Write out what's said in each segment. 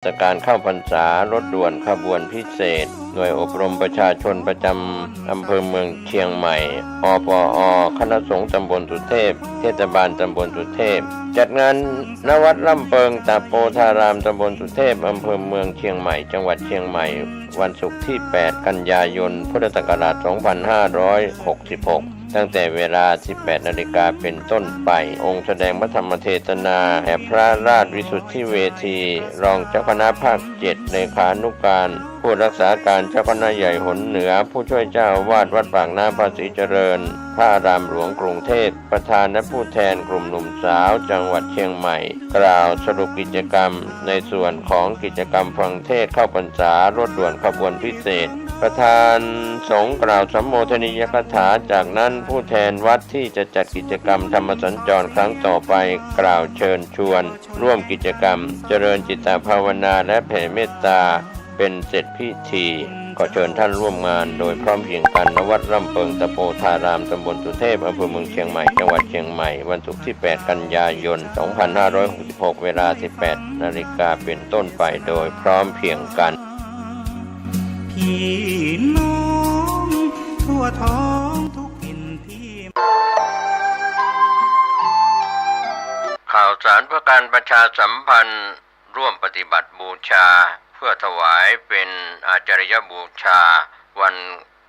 การเข้าพรรษารถด่วนขบวนพิเศษหน่วยอบรมประชาชนประจำอำเภอเมืองเชียงใหม่อปอคณะสงฆ์ตำบลสุเทพเทศบาลตำบลสุเทพจัดงานณวัดล่ำเปิงตาโปธารามตำบลสุเทพอำเภอเมืองเชียงใหม่จังหวัดเชียงใหม่วันศุกร์ที่ 8 กันยายน พุทธศักราช 2566 ตั้งแต่เวลา 18 นาฬิกาเป็นต้นไปองค์แสดงพระธรรมเทศนาแห่พระราชวิสุทธิเวทีรองเจ้าคณะภาค 7 เลขานุการผู้รักษาการเจ้าคณะใหญ่หนเหนือผู้ช่วยเจ้าอาวาสวัดปากน้ำภาษีเจริญพระอารามหลวงกรุงเทพประธานและผู้แทนกลุ่มหนุ่มสาวจังหวัดเชียงใหม่กล่าวสรุปกิจกรรมในส่วนของกิจกรรมฟังเทศน์เข้าพรรษารถด่วนขบวนพิเศษประธานสงฆ์กล่าวสัมโมทนียกถาจากนั้นผู้แทนวัดที่จะจัดกิจกรรมธรรมสัญจรครั้งต่อไปกล่าวเชิญชวนร่วมกิจกรรมเจริญจิตภาวนาและแผ่เมตตาเป็นเสร็จพิธีขอเชิญท่านร่วมงานโดยพร้อมเพรียงกันณวัดล่ำเปิงตะโปธารามตำบลสุเทพอำเภอเมืองเชียงใหม่จังหวัดเชียงใหม่วันศุกร์ที่ 8 กันยายน 2566 เวลา 18 นาฬิกาเป็นต้นไปโดยพร้อมเพรียงกันพี่น้องทั่วท้องทุกถิ่นที่ข่าวสารเพื่อการประชาสัมพันธ์ร่วมปฏิบัติบูชาเพื่อถวายเป็นอาจารยบูชาวัน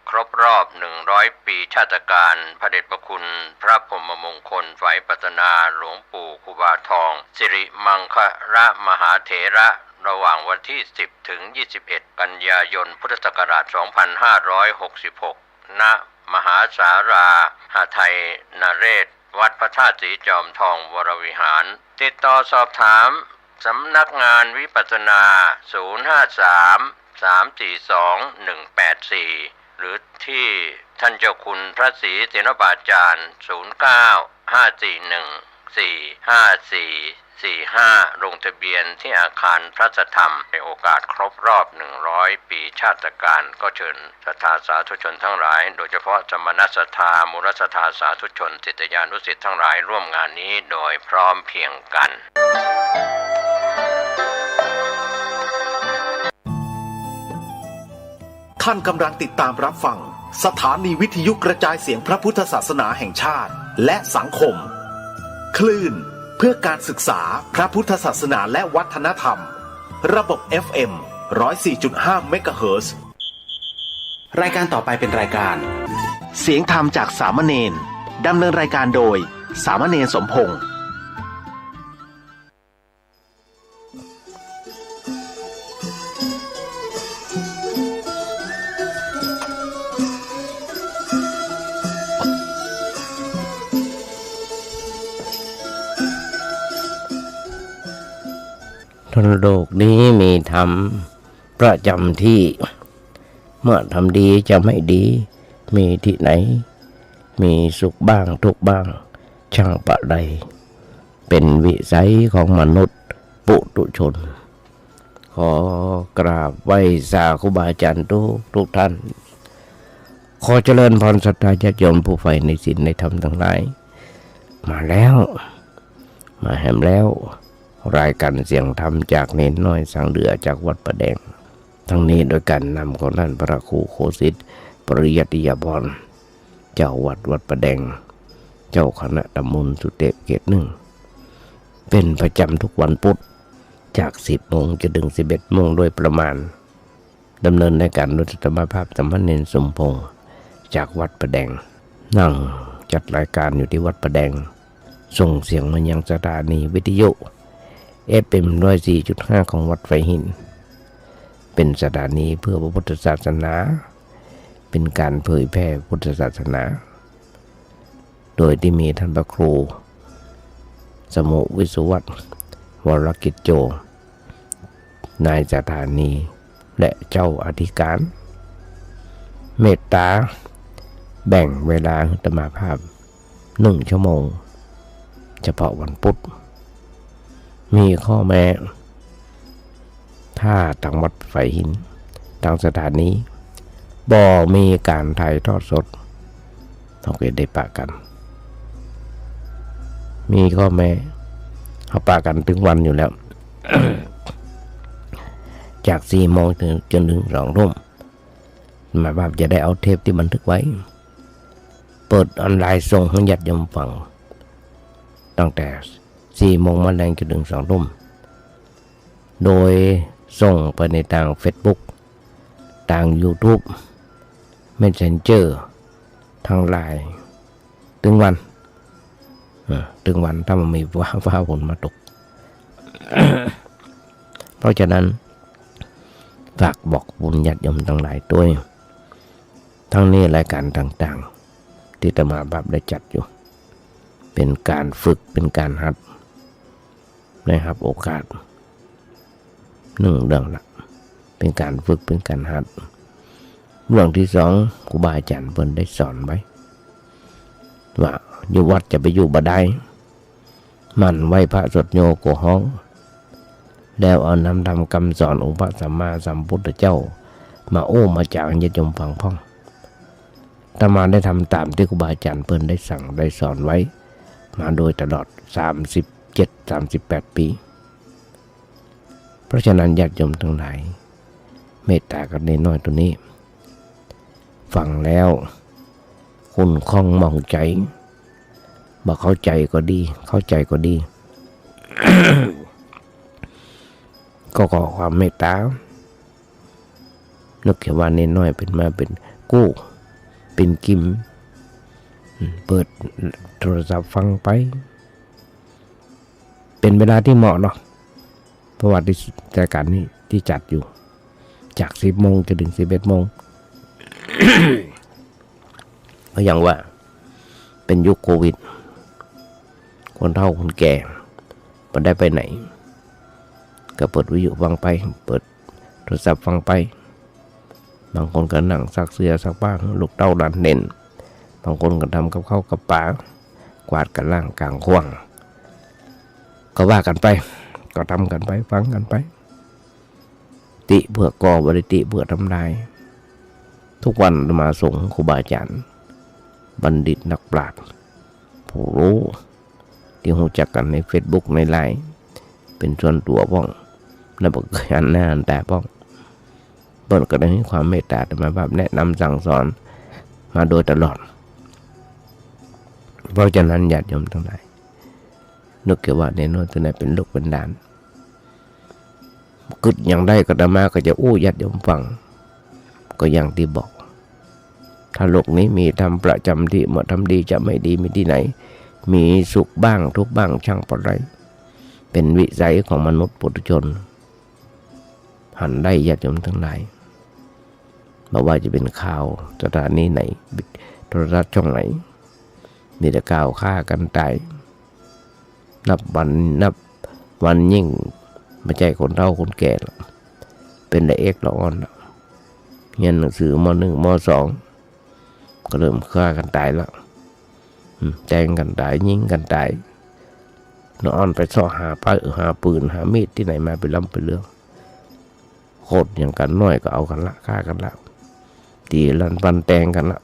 ครบรอบ100 ปีชาตการพระเดชพระคุณพระพรหมมงคลไฝปัตนาหลวงปู่ครูบาทองสิริมังคละมหาเถระระหว่างวันที่ 10 ถึง 21 กันยายน พุทธศักราช 2566 ณ มหาสาราหาไทยนเรศวัดพระธาตุสีจอมทองวรวิหารติดต่อสอบถามสำนักงานวิปัสสนา 053-342-184 หรือที่ท่านเจ้าคุณพระศรีเสนบาจารย์ 09-541-45445 ลงทะเบียนที่อาคารพระธรรมในโอกาสครบรอบ100 ปีชาตการก็เชิญศรัทธาสาธุชนทั้งหลายโดยเฉพาะสมณศรัทธามูลศรัทธาสาธุชนศิษยานุศิษย์ทั้งหลายร่วมงานนี้โดยพร้อมเพรียงกันท่านกำลังติดตามรับฟังสถานีวิทยุกระจายเสียงพระพุทธศาสนาแห่งชาติและสังคมคลื่นเพื่อการศึกษาพระพุทธศาสนาและวัฒนธรรมระบบ FM 104.5 เมกะเฮิรตซ์รายการต่อไปเป็นรายการเสียงธรรมจากสามเณรดำเนินรายการโดยสามเณรสมพงษ์ทั้งโลกนี้มีธรรมประจำที่เมื่อทำดีจะไม่ดีมีที่ไหนมีสุขบ้างทุกข์บ้างช่างประใดเป็นวิสัยของมนุษย์ปุถุชนขอกราบไหว้สาธุบาอาจารย์ทุกท่านขอเจริญพรศรัทธาญาติโยมผู้ใฝ่ในศีลในธรรมทั้งหลายมาแล้วมาแหมแล้วรายการเสียงธรรมจากเนนน้อยสังเดือจากวัดประแดงทั้งนี้โดยการนำของท่านพระครูโคสิทธิ์ปริยัติยาภรณ์เจ้าวัดประแดงเจ้าคณะตำบลสุเทพเขต 1เป็นประจำทุกวันพุธจาก 10 โมงจนถึง 11 โมงโดยประมาณดำเนินในการโดยธรรมภาพสามเณรสมพงษ์จากวัดประแดงนั่งจัดรายการอยู่ที่วัดประแดงส่งเสียงมายังสถานีวิทยุFM 104.5 ของวัดไฟหินเป็นสถานีเพื่อพระพุทธศาสนาเป็นการเผยแพร่พุทธศาสนาโดยที่มีท่านพระครูสมุวิสุวัตรวรกิจโจนายสถานีและเจ้าอธิการเมตตาแบ่งเวลาธรรมภาพ1 ชั่วโมงเฉพาะวันพุธมีข้อแม้ถ้าทางวัดไฟหินทางสถานีบ่มีการถ่ายทอดสดต้องเกิดได้ปะกันมีข้อแม้เขาปะกันถึงวันอยู่แล้ว จาก4 โมงจนถึง2 ทุ่มหมายความจะได้เอาเทปที่บันทึกไว้เปิดออนไลน์ส่งให้ญาติโยมฟังตั้งแต่4 โมงมาแรงจนถึง2 ทุ่มโดยส่งไปในทาง Facebook ทาง YouTube Messenger ทาง LINE ถึงวันถ้ามันมีฟ้าฝนมาตก เพราะฉะนั้นฝากบอกบุญญาติโยมทั้งหลายด้วยทั้งนี้รายการต่างๆที่อาตมาภาพได้จัดอยู่เป็นการฝึกเป็นการหัดนะครับโอกาส1 เรื่องละเป็นการฝึกเป็นการหัดเรื่องที่ 2ครูบาอาจารย์เพิ่นได้สอนไว้ว่าอยู่วัดจะไปอยู่บ่ได้มันไหวพระสดโยโกห้องแล้วเอานำธรรมคำสอนองค์พระสัมมาสัมพุทธเจ้ามาโอ้มาจากญาติโยมฟังพ่องอาตมาได้ทำตามที่ครูบาอาจารย์เพิ่นได้สั่งได้สอนไว้มาโดยตลอด37-38 ปีเพราะฉะนั้นญาติโยมทั้งหลายเมตตากันน้อยตัวนี้ฟังแล้วคุณคล่องมองใจบอกเข้าใจก็ดีเข้าใจก็ดี ก็ขอความเมตตานึกแค่ว่าน้อยเป็นมาเป็นกู้เป็นกิมเปิดโทรศัพท์ฟังไปเป็นเวลาที่เหมาะเนาะเพราะว่าที่รายการนี้ที่จัดอยู่จาก10 โมงจนถึง11 โมง ก็อย่างว่าเป็นยุคโควิดคนเฒ่าคนแก่มันได้ไปไหนก็เปิดวิทยุฟังไปเปิดโทรศัพท์ฟังไปบางคนก็นั่งซักเสื้อซักผ้าลูกเต้าดันเน่นบางคนก็ทำกับข้าวกับปลากวาดกันล่างกลางขวางก็ว่ากันไปก็ทำกันไปฟังกันไปติเพื่อก่อบริติเพื่อทำลายทุกวันมาส่งครูบาอาจารย์บัณฑิตนักปราชญ์ผู้รู้ที่รู้จักกันใน Facebook ใน LINE เป็นส่วนตัวบ้องและบอกหันหน้าหันตาบ้องเปิ้ลก็ได้ให้ความเมตตามาแบบแนะนำสั่งสอนมาโดยตลอดเพราะฉะนั้นญาติโยมทั้งหลายนึกเกี่ยวว่าในโน้นตัวไหนเป็นลูกเป็นหลานกึดอย่างได้ก็ตมาก็จะอู้ญาติโยมฟังก็อย่างที่บอกถ้าโลกนี้มีทำประจำที่เมื่อทำดีจะไม่ดีมีที่ไหนมีสุขบ้างทุกข์บ้างช่างปไรเป็นวิสัยของมนุษย์ปุถุชนหันได้ญาติโยมทั้งหลายไม่ว่าจะเป็นข่าวสถานีไหนโทรทัศน์ช่องไหนมีแต่ข่าวฆ่ากันตายนับวันยิ่งไม่ใช่คนเฒ่าคนแก่หรอกเป็นละเอกละอ่อนเรียนหนังสือม.1 ม.2 ก็เริ่มฆ่ากันตายแล้วแทงกันตายยิงกันตายนอนไปซ่อหาปืนหามีดที่ไหนมาไปล้ำไปเรื่องโคตรอย่างกันน้อยก็เอากันละฆ่ากันละตีลันปันแตงกันละ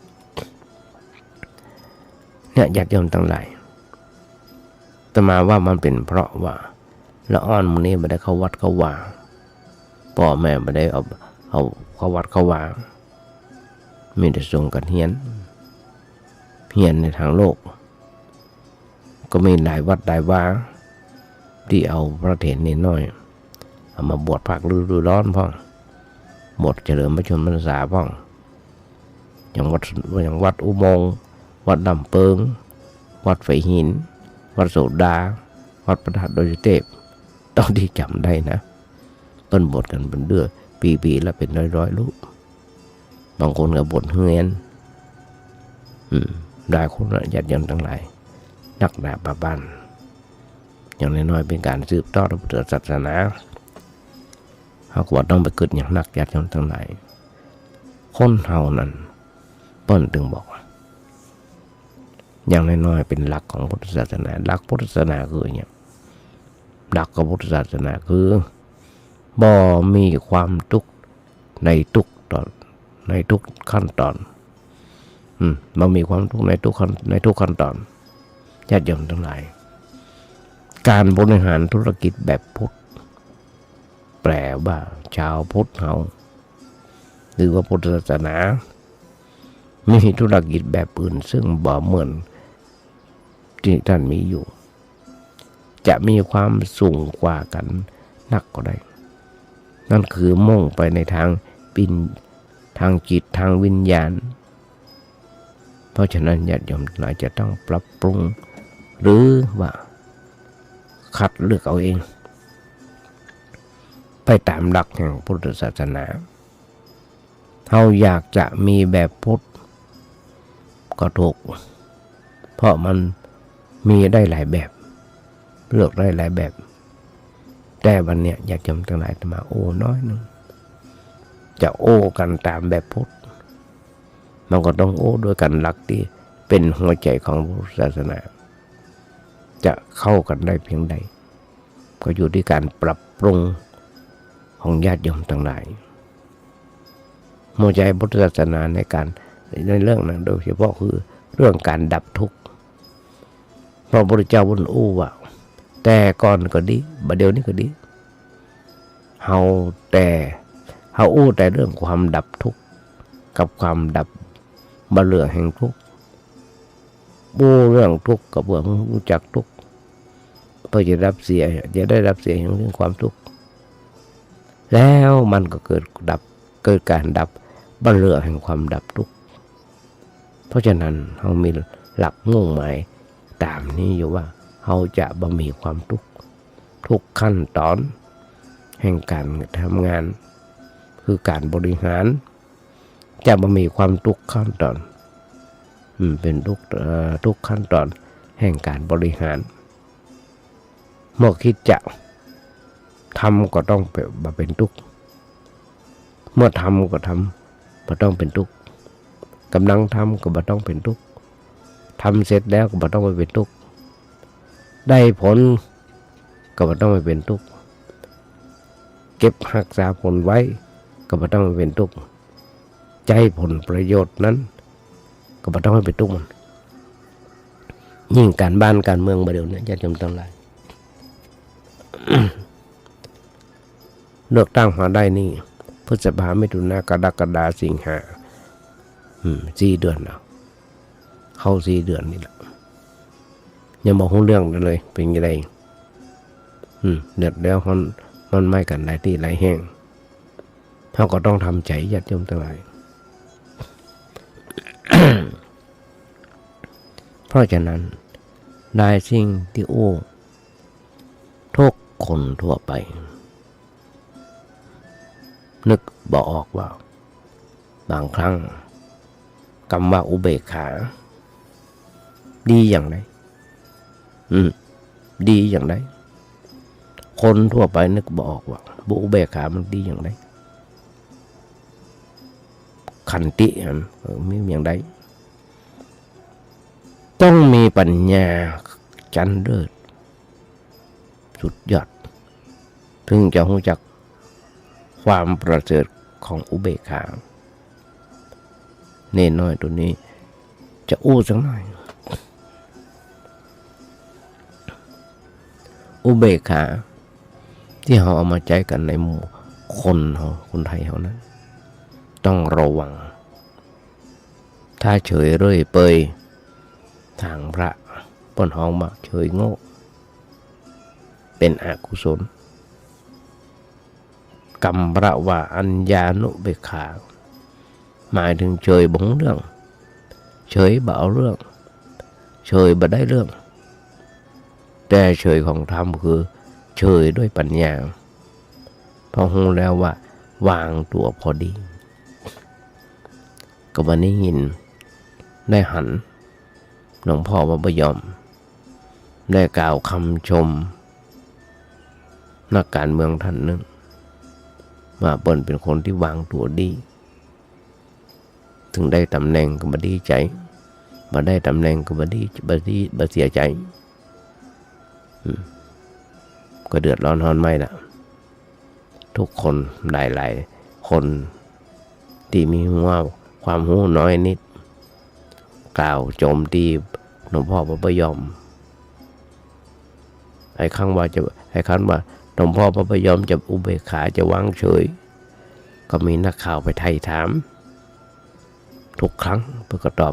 เนี่ยญาติโยมทั้งหลายแต่มาว่ามันเป็นเพราะว่าละอ่อนมื้อนี้ไม่ได้เข้าวัดเข้าวาพ่อแม่ไม่ได้เอาเข้าวัดเข้าวามีแต่ส่งกันเฮียนในทางโลกก็มีหลายวัดหลายวาที่เอาพระเถรนิดหน่อยเอามาบวชภาคฤดูร้อนพ่องบวชเฉลิมพระชนมพรรษาพ่องอย่างวัดอุโมงค์วัดดำเปิงวัดไฟหินวัดโสดาวัดพระธาตุดอยสุเทพต้องที่จำได้นะเปิ้นบวชกันเป็นเดือนปีๆแล้วเป็นร้อยลูกบางคนก็บวชเฮียนได้คนละญาติโยมทั้งหลายนักดาบบ้านอย่างน้อยๆเป็นการสืบทอดพระพุทธศาสนาเขาก็ต้องไปเกิดอย่างนักญาติโยมทั้งหลายคนเฮานั้นเปิ้นถึงบอกอย่างน้อยๆเป็นหลักของพุทธศาสนาหลักพุทธศาสนาคืออย่างหลักของพุทธศาสนาคือบ่มีความทุกข์ในทุกขั้นตอนบ่มีความทุกข์ในทุกขั้นตอนญาติโยมทั้งหลายการบริหารธุรกิจแบบพุทธ แปลว่าชาวพุทธเราหรือว่าพุทธศาสนามีธุรกิจแบบอื่นซึ่งบ่เหมือนที่ท่านมีอยู่จะมีความสูงกว่ากันนักก็ได้นั่นคือมุ่งไปในทางทางจิตทางวิญญาณเพราะฉะนั้นญาติโยมหลายจะต้องปรับปรุงหรือว่าคัดเลือกเอาเองไปตามหลักแห่งพุทธศาสนาเราอยากจะมีแบบพุทธก็ถูกเพราะมันมีได้หลายแบบเลือกได้หลายแบบแต่วันเนี้ยอยากจำทั้งหลายมาโอ้น้อยนึงจะโอ้กันตามแบบพุทธมันก็ต้องโอ้ด้วยกันหลักที่เป็นหัวใจของพุทธศาสนาจะเข้ากันได้เพียงใดก็อยู่ที่การปรับปรุงของญาติโยมทั้งหลายหัวใจพุทธศาสนาในเรื่องนั้นโดยเฉพาะคือเรื่องการดับทุกข์พระพุทธเจ้าบุญอู้ว่าแต่ก่อนก็ดีบัดเดี๋ยวนี้ก็ดีเฮาอู้แต่เรื่องความดับทุกข์กับความดับบะเหลือแห่งทุกข์อู้เรื่องทุกข์กับเรื่องรู้จักทุกข์เพื่อจะได้รับเสียแห่งเรื่องความทุกข์แล้วมันก็เกิดการดับบะเหลือแห่งความดับทุกข์เพราะฉะนั้นเรามีหลักมุ่งหมายตามนี้อยู่ว่าเราจะบ่มีความทุกข์ทุกขั้นตอนแห่งการทำงานคือการบริหารจะบ่มีความทุกข์ขั้นตอนเป็นทุกขั้นตอนแห่งการบริหารเมื่อคิดจะทำก็ต้องเป็นทุกข์เมื่อทำก็ทำก็ต้องเป็นทุกข์กำลังทำก็บ่ต้องเป็นทุกข์ทำเสร็จแล้วก็บ่ต้องไปเป็นทุกข์ได้ผลก็บ่ต้องไปเป็นทุกข์เก็บรักษาผลไว้ก็บ่ต้องไปเป็นทุกข์ใจผลประโยชน์นั้นก็บ่ต้องไปเป็นทุกข์มันยิ่งการบ้านการเมืองมาเดี๋ยวนี้ญาติโยมทั้งหลาย เลือกตั้งมาได้นี่พฤษภามิถุนากรกฎาสิงหา4 เดือนแล้วเข้า4 เดือนนี่แหละยังบอกเรื่องเลยเป็นยังไงเดือดแล้วมันไม่กันหลายที่หลายแห่งเขาก็ต้องทำใจญาติโยมทั้งหลาย เพราะฉะนั้นได้สิ่งที่ทุกคนทั่วไปนึกบอกออกว่าบางครั้งคำว่าอุเบกขาดีอย่างไรดีอย่างไรคนทั่วไปนึกบอกว่าอุเบกขามันดีอย่างไรขันติมีอย่างไรต้องมีปัญญาจันเลิศสุดยอดถึงจะรู้จักความประเสริฐของอุเบกขาเน่น้อยตัวนี้จะอู้สักหน่อยอุเบกขาที่เราเอามาใจกันในหมู่คนไทยเขานั้นต้องระวังถ้าเฉยเรื่อยเปยทางพระปนห้องมาเฉยโง่เป็นอกุศลกรรมระว่าอัญญานุเบกขาหมายถึงเฉยบงเรื่องเฉยบ่เอาเรื่องเฉยบ่ได้เรื่องแต่เฉยของธรรมคือเฉยด้วยปัญญาพอรู้แล้วว่าวางตัวพอดีก็วันนี้ยินได้หันหลวงพ่อว่าบ่ยอมได้กล่าวคำชมนักการเมืองท่านหนึ่งว่าเปิ้นเป็นคนที่วางตัวดีถึงได้ตำแหน่งก็บ่ดีใจบ่ได้ตำแหน่งก็บ่เสียใจก็เดือดร้อนฮอนไม่ละทุกคนหลายคนที่มีความรู้น้อยนิดกล่าวโจมตีหลวงพ่อบ่ยอมไอ้ครั้งว่า หลวงพ่อพระพยอมจะอุเบกขาจะวางเฉยก็มีนักข่าวไปไถ่ถามทุกครั้งเพื่อก็ตอบ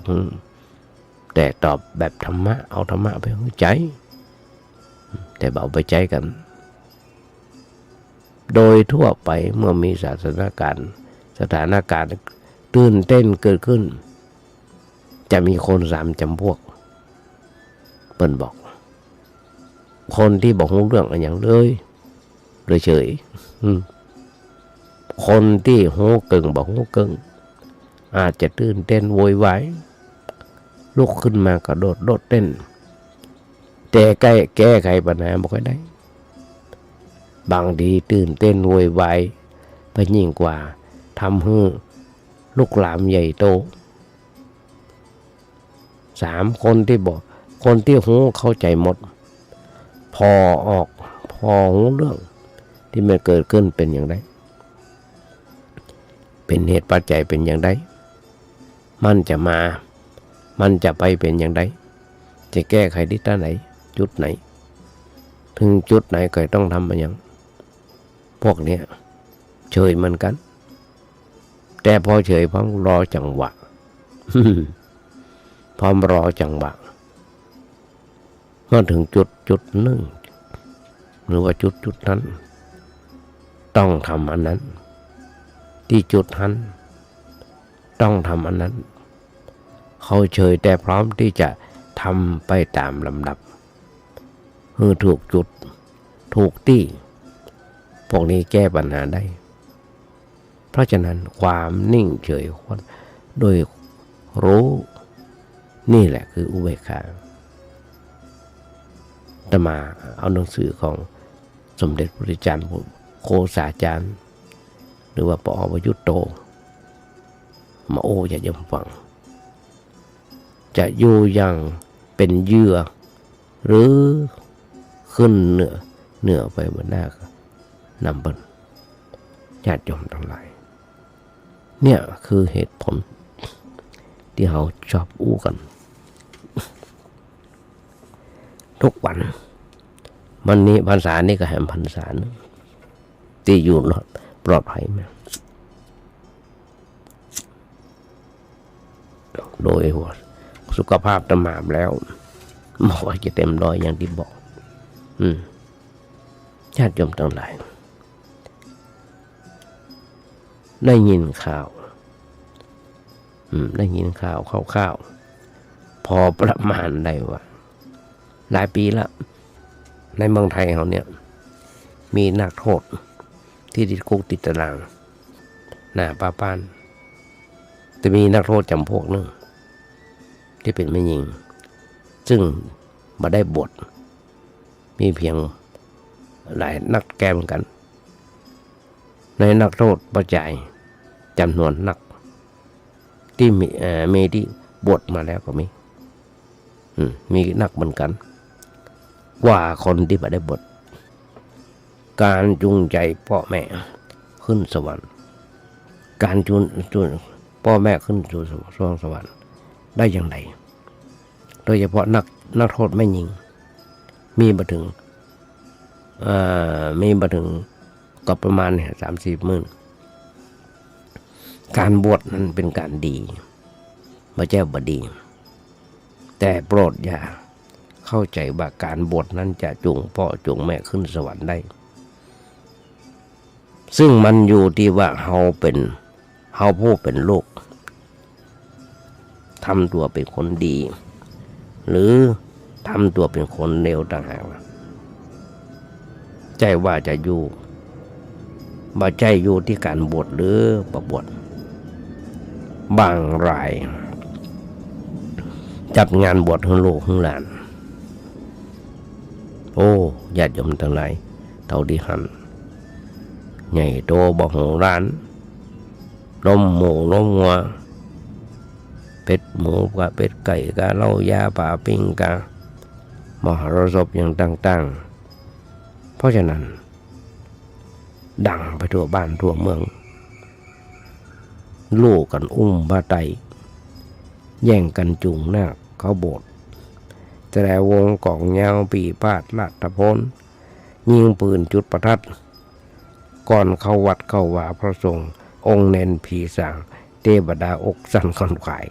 แต่ตอบแบบธรรมะเอาธรรมะไปหัวใจแต่เอาไปใจกันโดยทั่วไปเมื่อมีสถานการณ์ตื่นเต้นเกิดขึ้นจะมีคน3 จำพวกเปิ้นบอกคนที่บอกรู้เรื่องอะไรอย่างเลยเฉยคนที่หูกึ่งบอกหูกึ่งอาจจะตื่นเต้นโวยวายลุกขึ้นมากระโดดโลดเต้นแต่แก้ไขปัญหาบ่ค่อยได้บางทีตื่นเต้นโวยวายไปยิ่งกว่าทำให้ลุกลามใหญ่โต3 คนที่บอกคนที่หูเข้าใจหมดพอหูเรื่องที่มันเกิดขึ้นเป็นอย่างไรเป็นเหตุปัจจัยเป็นอย่างไรมันจะไปเป็นอย่างไรจะแก้ไขที่ท่าไหนจุดไหนถึงจุดไหนก็ต้องทำมาอย่างพวกเนี้ยเฉยเหมือนกันแต่พอเฉยพร้อมรอจังหวะ พร้อมรอจังหวะเมื่อถึงจุดหนึ่งหรือว่าจุดนั้นต้องทำอันนั้นที่จุดนั้นต้องทำอันนั้นเขาเฉยแต่พร้อมที่จะทำไปตามลำดับถูกจุดถูกที่พวกนี้แก้ปัญหาได้เพราะฉะนั้นความนิ่งเฉยโดยรู้นี่แหละคืออุเบกขาแต่มาเอาหนังสือของสมเด็จพระพุทธจารย์โคสาจารย์หรือว่าปอวยุตโตมาโอ้จะยำฟังจะอยู่อย่างเป็นเหยื่อหรือขึ้นเหนือไปบนหน้านำบนญาติโยมทั้งหลายเนี่ยคือเหตุผลที่เราชอบอู้กันทุกวันวันนี้พรรษานี่ก็แหมพรรษานึงที่อยู่ปลอดภัยไหมโดยหัวสุขภาพตะหมาบแล้วบอกว่าจะเต็มร้อยอย่างที่บอกญาติโยมทั้งหลายได้ยินข่าวได้ยินข่าวคร่าวๆพอประมาณได้ว่าหลายปีแล้วในเมืองไทยเขาเนี่ยมีนักโทษที่ติดคุกติดตารางหน้าป้าป้านแต่มีนักโทษจำพวกนึงที่เป็นแม่หญิงซึ่งมาได้บทมีเพียงหลายนักแก้เหมือนกันในนักโทษประจายจำนวนนักที่มีที่บทมาแล้วก็มีนักเหมือนกันกว่าคนที่มาได้บทการจูงใจพ่อแม่ขึ้นสวรรค์การจูงพ่อแม่ขึ้นสู่สวงสวรรค์ได้อย่างไรโดยเฉพาะนักโทษไม่ยิงมีมาถึงก็ประมาณ30 หมื่นการบวชนั้นเป็นการดีพระเจ้าบดีแต่โปรดอย่าเข้าใจว่าการบวชนั้นจะจูงพ่อจูงแม่ขึ้นสวรรค์ได้ซึ่งมันอยู่ที่ว่าเฮาผู้เป็นลูกทำตัวเป็นคนดีหรือทำตัวเป็นคนเลวต่างหากใจว่าจะอยู่บ่ใจอยู่ที่การบวชหรือประบวชบางรายจัดงานบวชให้ลูกให้หลานโอ้ญาติโยมทั้งหลายเท่าที่หันใหญ่โตบ่โหร้านล้มหมูล้มงัวเป็ดหมูกับเป็ดไก่กับเหล้ายาป่าปิ้งกับมหรสพอย่างต่างๆเพราะฉะนั้นดังไปทั่วบ้านทั่วเมืองลูกกันอุ้มผ้าไตรแย่งกันจุงหน้าเขาโบสถ์แต่วงกองยาวปีพาดลาดตะพน ยิงปืนจุดประทัดก่อนเข้าวัดเข้าว่าพระสงฆ์องค์เน้นผีสางเทวดาอกสั่นขวัญขวาย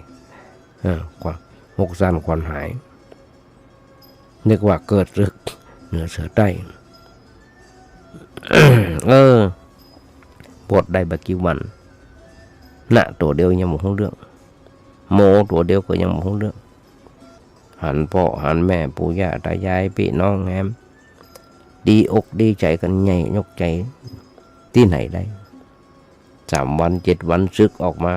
อกสั่นขวัญหายนึกว่าเกิดรึกเหนือเสือใต้ บวชได้บักกี่วันณตัวเดียวยังหมดทั้งเรื่องโมตัวเดียวก็ยังหมดทั้งเรื่องหันพ่อหันแม่ปู่ย่าตายายพี่น้องแฮมดีอกดีใจกันใหญ่ยกใจที่ไหนได้3 วัน 7 วันซึกออกมา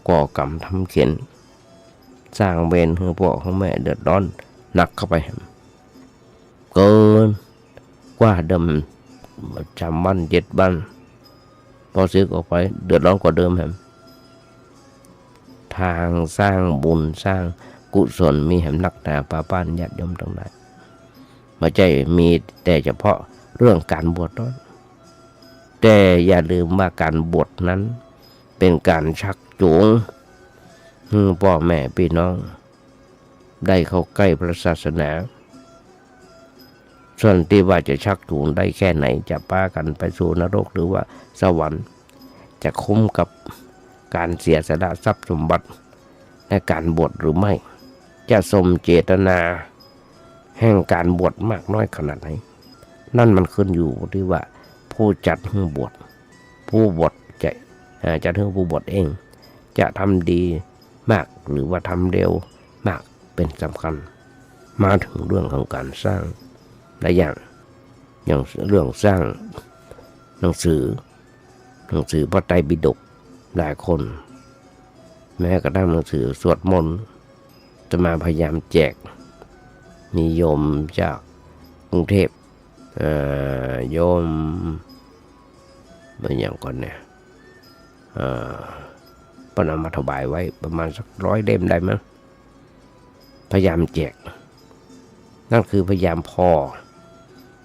ก่อกรรมทำเขียนสร้างเวรให้พ่อของแม่เดือดร้อนหนักเข้าไปเกินกว่าเดิม3 วัน 7 วันพอซึกออกไปเดือดร้อนกว่าเดิมทางสร้างบุญสร้างกุศลมีนักหนาป้าป้านญาติโยมทั้งหลายไม่ใช่มีแต่เฉพาะเรื่องการบวชนั้นแต่อย่าลืมว่าการบวชนั้นเป็นการชักจูงพ่อแม่พี่น้องได้เข้าใกล้พระศาสนาส่วนที่ว่าจะชักจูงได้แค่ไหนจะพากันไปสู่นรกหรือว่าสวรรค์จะคุ้มกับการเสียสละทรัพย์สมบัติในการบวชหรือไม่จะสมเจตนาแห่งการบวชมากน้อยขนาดไหนนั่นมันขึ้นอยู่ที่ว่าผู้จัดให้บวชผู้บวชจะจัดให้ผู้บวชเองจะทำดีมากหรือว่าทำเร็วมากเป็นสำคัญมาถึงเรื่องของการสร้างหลายอย่างเรื่องสร้างหนังสือพระไตรปิฎกหลายคนแม้กระทั่งหนังสือสวดมนต์จะมาพยายามแจกมีโยมจากกรุงเทพโยมเป็นอย่างก่อนเนี่ยปนำมาถวายไว้ประมาณสัก100 เล่มได้มั้งพยายามแจกนั่นคือพยายามพอ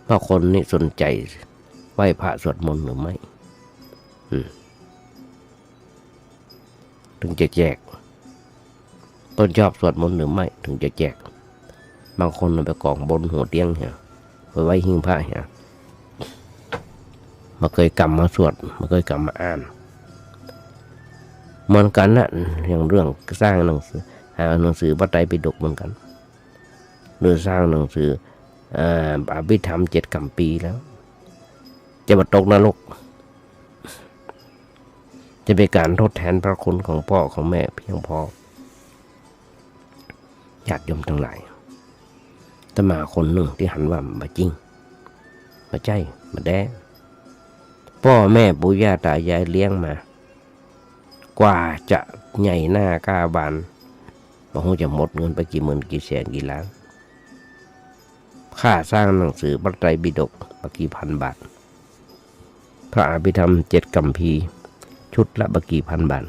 ว่าคนนี่สนใจไหว้พระสวดมนต์หรือไม่ถึงจะแจกต้นชอบสวดมนต์หรือไม่ถึงจะแจกบางคนเอาไปกองบนหัวเตียงไปไว้หิ้งพระมาเคยกำมาสวดมาเคยกำมาอ่านเหมือนกันนะอย่างเรื่องสร้างหนังสือพระไตรปิฎกเหมือนกันหรือสร้างหนังสืออภิธรรม7 คำปีแล้วจะมาตกนรกจะเป็นการทดแทนพระคุณของพ่อของแม่เพียงพอญาติโยมทั้งหลายแต่มาคนหนึ่งที่หันว่ามาจริงมาใจมาแด้พ่อแม่ปู่ย่าตายายเลี้ยงมากว่าจะใหญ่หน้ากล้าบานบางคนจะหมดเงินไปกี่หมื่นกี่แสนกี่ล้านค่าสร้างหนังสือพระไตรปิฎกกี่พันบาทพระอภิธรรม7 คัมภีร์ชุดละกี่พันบาท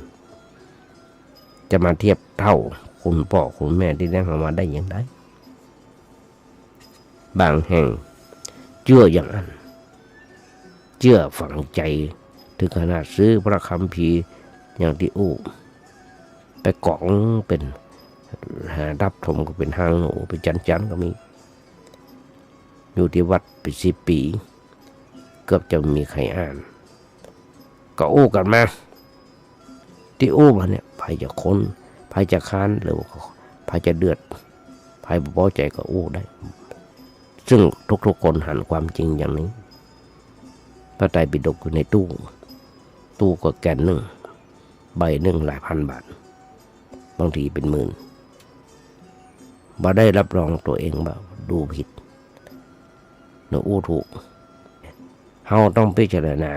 จะมาเทียบเท่าคุณพ่อคุณแม่ที่เลี้ยงมาได้อย่างไรบางแห่งเชื่ออย่างนั้นเชื่อฝังใจถึงขนาดซื้อพระคัมภีร์อย่างที่ไปกองเป็นรับถมก็เป็นห้างหนูเป็นจันก็มีอยู่ที่วัดไป10 ปีเกือบจะมีใครอ่านก็กันมาที่มาเนี่ยภัยจะค้นภัยจะค้านหรือภัยจะเดือดภัยบ่พอใจก็ได้ซึ่งทุกคนหันความจริงอย่างนี้พระไตรปิฎกอยู่ในตู้ก็แก่นใบหนึ่งหลายพันบาทบางทีเป็นหมื่นบ่ได้รับรองตัวเองว่าดูผิดหรือถูกเฮาต้องพิจารณา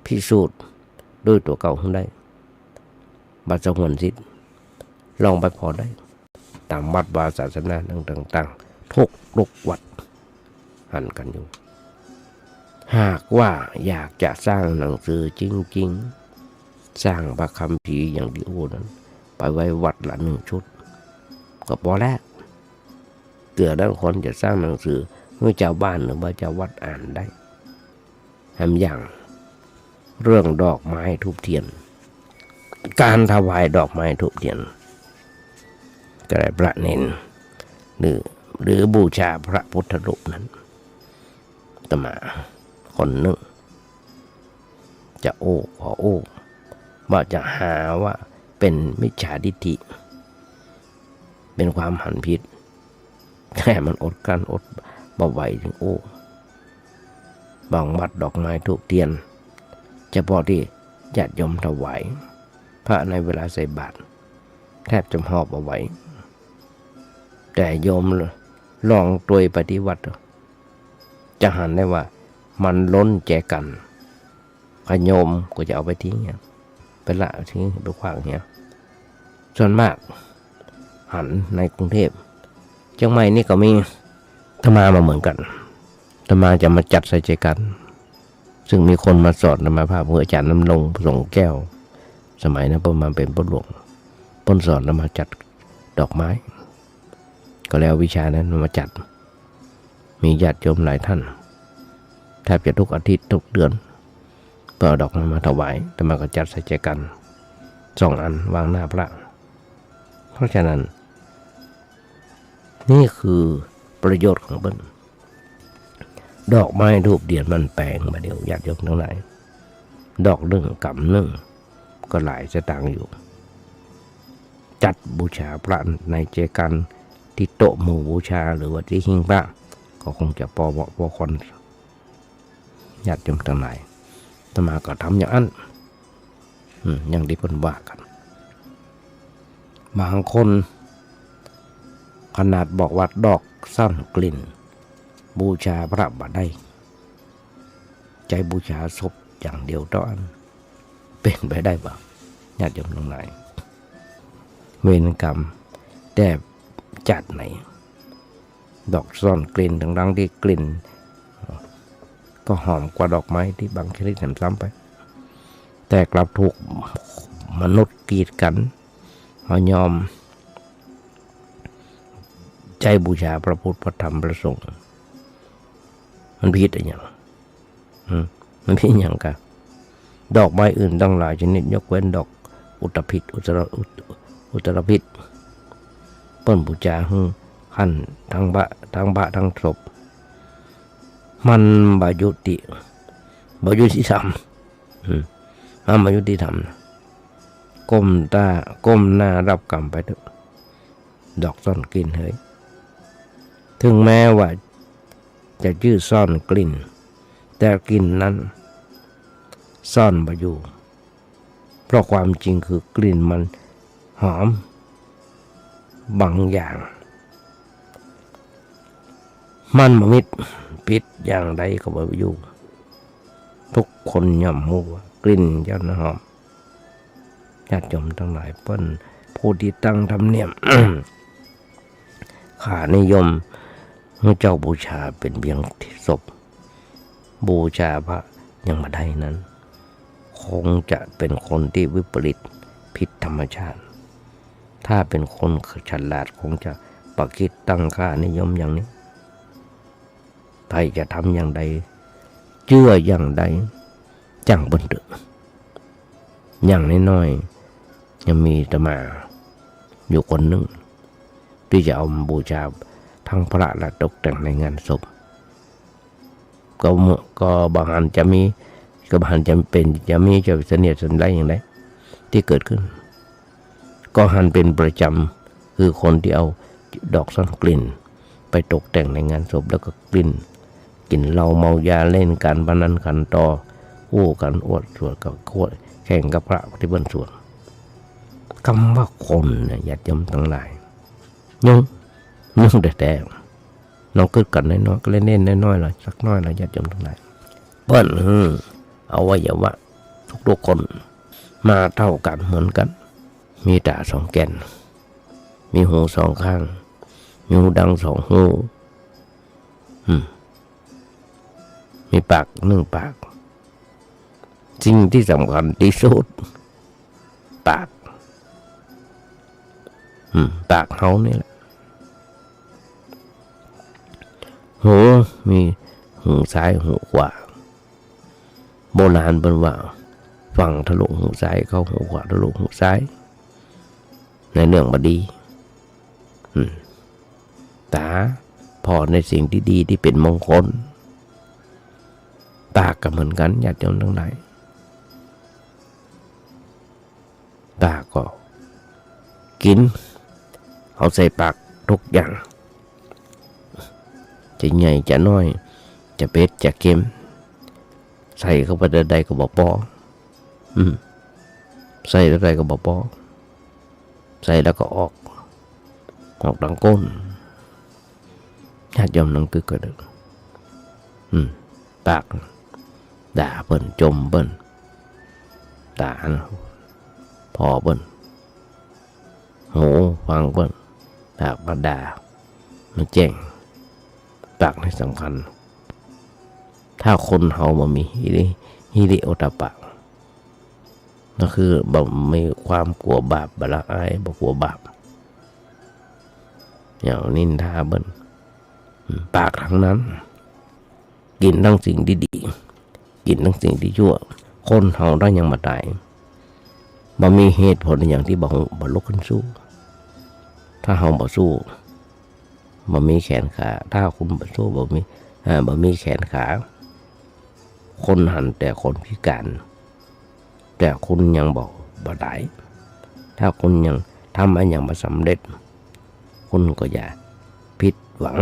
พิสูจน์ด้วยตัวเก่าให้ได้บัดสงวนสิทธิ์ลองไปพอได้ตามวัดวาศาสนาต่างๆทุกวัดหันกันอยู่หากว่าอยากจะสร้างหนังสือจริงๆสร้างพระคัมภีร์อย่างที่นั้นไปไว้วัดละ1 ชุดก็พอแล้วเกือด้านคนจะสร้างหนังสือเมื่อเจ้าบ้านหรือว่าเจ้าวัดอ่านได้ทำอย่างเรื่องดอกไม้ธูปเทียนการถวายดอกไม้ธูปเทียนก็ได้ประเน้นหรือบูชาพระพุทธรูปนั้น ตมาคนหนึ่งจะขอว่าจะหาว่าเป็นมิจฉาทิฏฐิเป็นความหันผิดแค่มันอดบ่ไหวถึงบางวัดดอกไม้ทูบเทียนเฉพาะที่ญาติโยมถวายพระในเวลาใส่บาตรแทบจะหอบเอาไว้แต่โยมลองตัวปฏิวัติจะหันได้ว่ามันล้นแจกันพโยมก็จะเอาไปทิ้งไปละทิ้งไปขวางเนี่ยส่วนมากหันในกรุงเทพเชียงใหม่นี่ก็มีธรรมาเหมือนกันธรรมาจะมาจัดใส่ใจกัน ซึ่งมีคนมาสอนธรรมาภาพเมื่ออาจารย์น้ำลงส่งแก้วสมัยนั้นประมาณเป็นพ่อหลวงพ่นสอนธรรมาจัดดอกไม้ก็แล้ววิชานั้นมาจัดมีญาติโยมหลายท่านแทบจะทุกอาทิตย์ทุกเดือนก็เอาดอกมาถวายธรรมาก็จัดใส่ใจกัน2 อันวางหน้าพระเพราะฉะนั้นนี่คือประโยชน์ของเบิ้ลดอกไม้ทูบเทียนมันแปลงมาเดียวญาติโยมทั้งหลายดอก1 กำ 1ก็หลายสตางค์อยู่จัดบูชาพระในเจกันที่โต๊ะหมู่บูชาหรือว่าที่หิ้งพระก็คงจะพอคนญาติโยมทั้งหลายอาตมาก็ทำอย่างนั้นอย่างที่เพิ่นว่ากันบางคนขนาดบอกว่าดอกซ่อนกลิ่นบูชาพระบ่ได้ใจบูชาศพอย่างเดียวเท่านั้นเป็นไปได้บ่ญาติโยมทั้งหลายเวรกรรมแต่จัดไหนดอกซ่อนกลิ่นทั้งที่กลิ่นก็หอมกว่าดอกไม้ที่บางชนิดซ้ำไปแต่กลับถูกมนุษย์กีดกันมายอมใจบูชาพระพุทธพระธรรมพระสงฆ์มันผิดอะไรอย่างมันผิดอย่างกันดอกไม้อื่นต้องหลายชนิดยกเว้นดอกอุตภิษอุตรพิษเปิ้นบูชาขั้นทั้งบะทั้งศพมันบายุติธรรมมันบายุติธรรมก้มหน้ารับกรรมไปเถอะดอกซ่อนกลิ่นเฮ้ยถึงแม้ว่าจะชื่อซ่อนกลิ่นแต่กลิ่นนั้นซ่อนมาอยู่เพราะความจริงคือกลิ่นมันหอมบางอย่างมันบ่มิดพิษอย่างใดก็บ่อยู่ทุกคนย่อมรู้ว่ากลิ่นเจ้าหอมญาติโยมทั้งหลายเปิ้นผู้ที่ตั้งธรรมเนียม ขานิยมเจ้าบูชาเป็นเพียงที่ศพบูชาพระยังมาได้นั้นคงจะเป็นคนที่วิปริตผิดธรรมชาติถ้าเป็นคนฉลาดคงจะประคิดตั้งค่านิยมอย่างนี้ใครจะทำอย่างใดเชื่ออย่างใดจังบันเดออย่างน้อยๆยังมีอาตมาอยู่คนหนึ่งที่จะเอาบูชาทั้งพระและตกแต่งในงานศพก็บางอันจะมีก็บางอันจำเป็นจะมีจะเสนียดสันไดอย่างไรที่เกิดขึ้นก็หันเป็นประจำคือคนที่เอาดอกซ่อนกลิ่นไปตกแต่งในงานศพแล้วก็กลิ่นกินเหล้าเมายาเล่นการพนันขันต่อกันอวดสวดกับโคตรแข่งกับพระที่เบิ้ลสวดคำว่าคนเนี่ยญาติโยมทั้งหลายยุ่งแต่น้องเกิดกันน้อยๆก็เล่นน้อยๆละสักน้อยละญาติโยมทั้งหลายเปิ้นเอาไว้อย่าว่าทุกคนมาเท่ากันเหมือนกันมีตา2 แก่นมีหู2 ข้างมีหูดัง2 หูมีปาก1 ปากสิ่งที่สำคัญที่สุดปากเฮานี่แหละหูมีหูซ้ายหูขวาโบราณเป็นว่าฝั่งทะลุหูซ้ายเข้าหูขวาทะลุหูซ้ายในเรื่องบดีตาพอในสิ่งที่ดีที่เป็นมงคล ปากก็เหมือนกันญาติโยมทั้งหลายปากก็กินเอาใส่ปากทุกอย่างจะใหญ่จะน้อยจะเผ็ดจะเค็มใส่เข้าไปใดๆก็บอกปอใส่ใดๆก็บอกปอใส่แล้วก็ออกดังก้นญาติโยมนั่งกึกก็ได้ปากด่าเปิ้นจมเปิ้นด่าพอเปิ้นหูฟังเปิ้นปากมาด่ามาแจ้งปากนี่สำคัญถ้าคนเฮาบ่มีฮิริโอตปะก็คือบ่มีความกลัวบาปบ่ละอายบ่กลัวบาปอย่างนินทาเบิ้นปากทั้งนั้นกินทั้งสิ่งที่ดีกินทั้งสิ่งที่ชั่วคนเฮาได้ยังมาตายบ่มีเหตุผลอย่างที่บ่ลุกขึ้นสู้ถ้าเฮาบ่สู้บ่มีแขนขาถ้าคุณบ่สู้บ่มีแขนขาคนหันแต่คนพิการแต่คุณยังบ่ได้ถ้าคุณยังทำอะไรอย่างบ่สำเร็จคุณก็อย่าผิดหวัง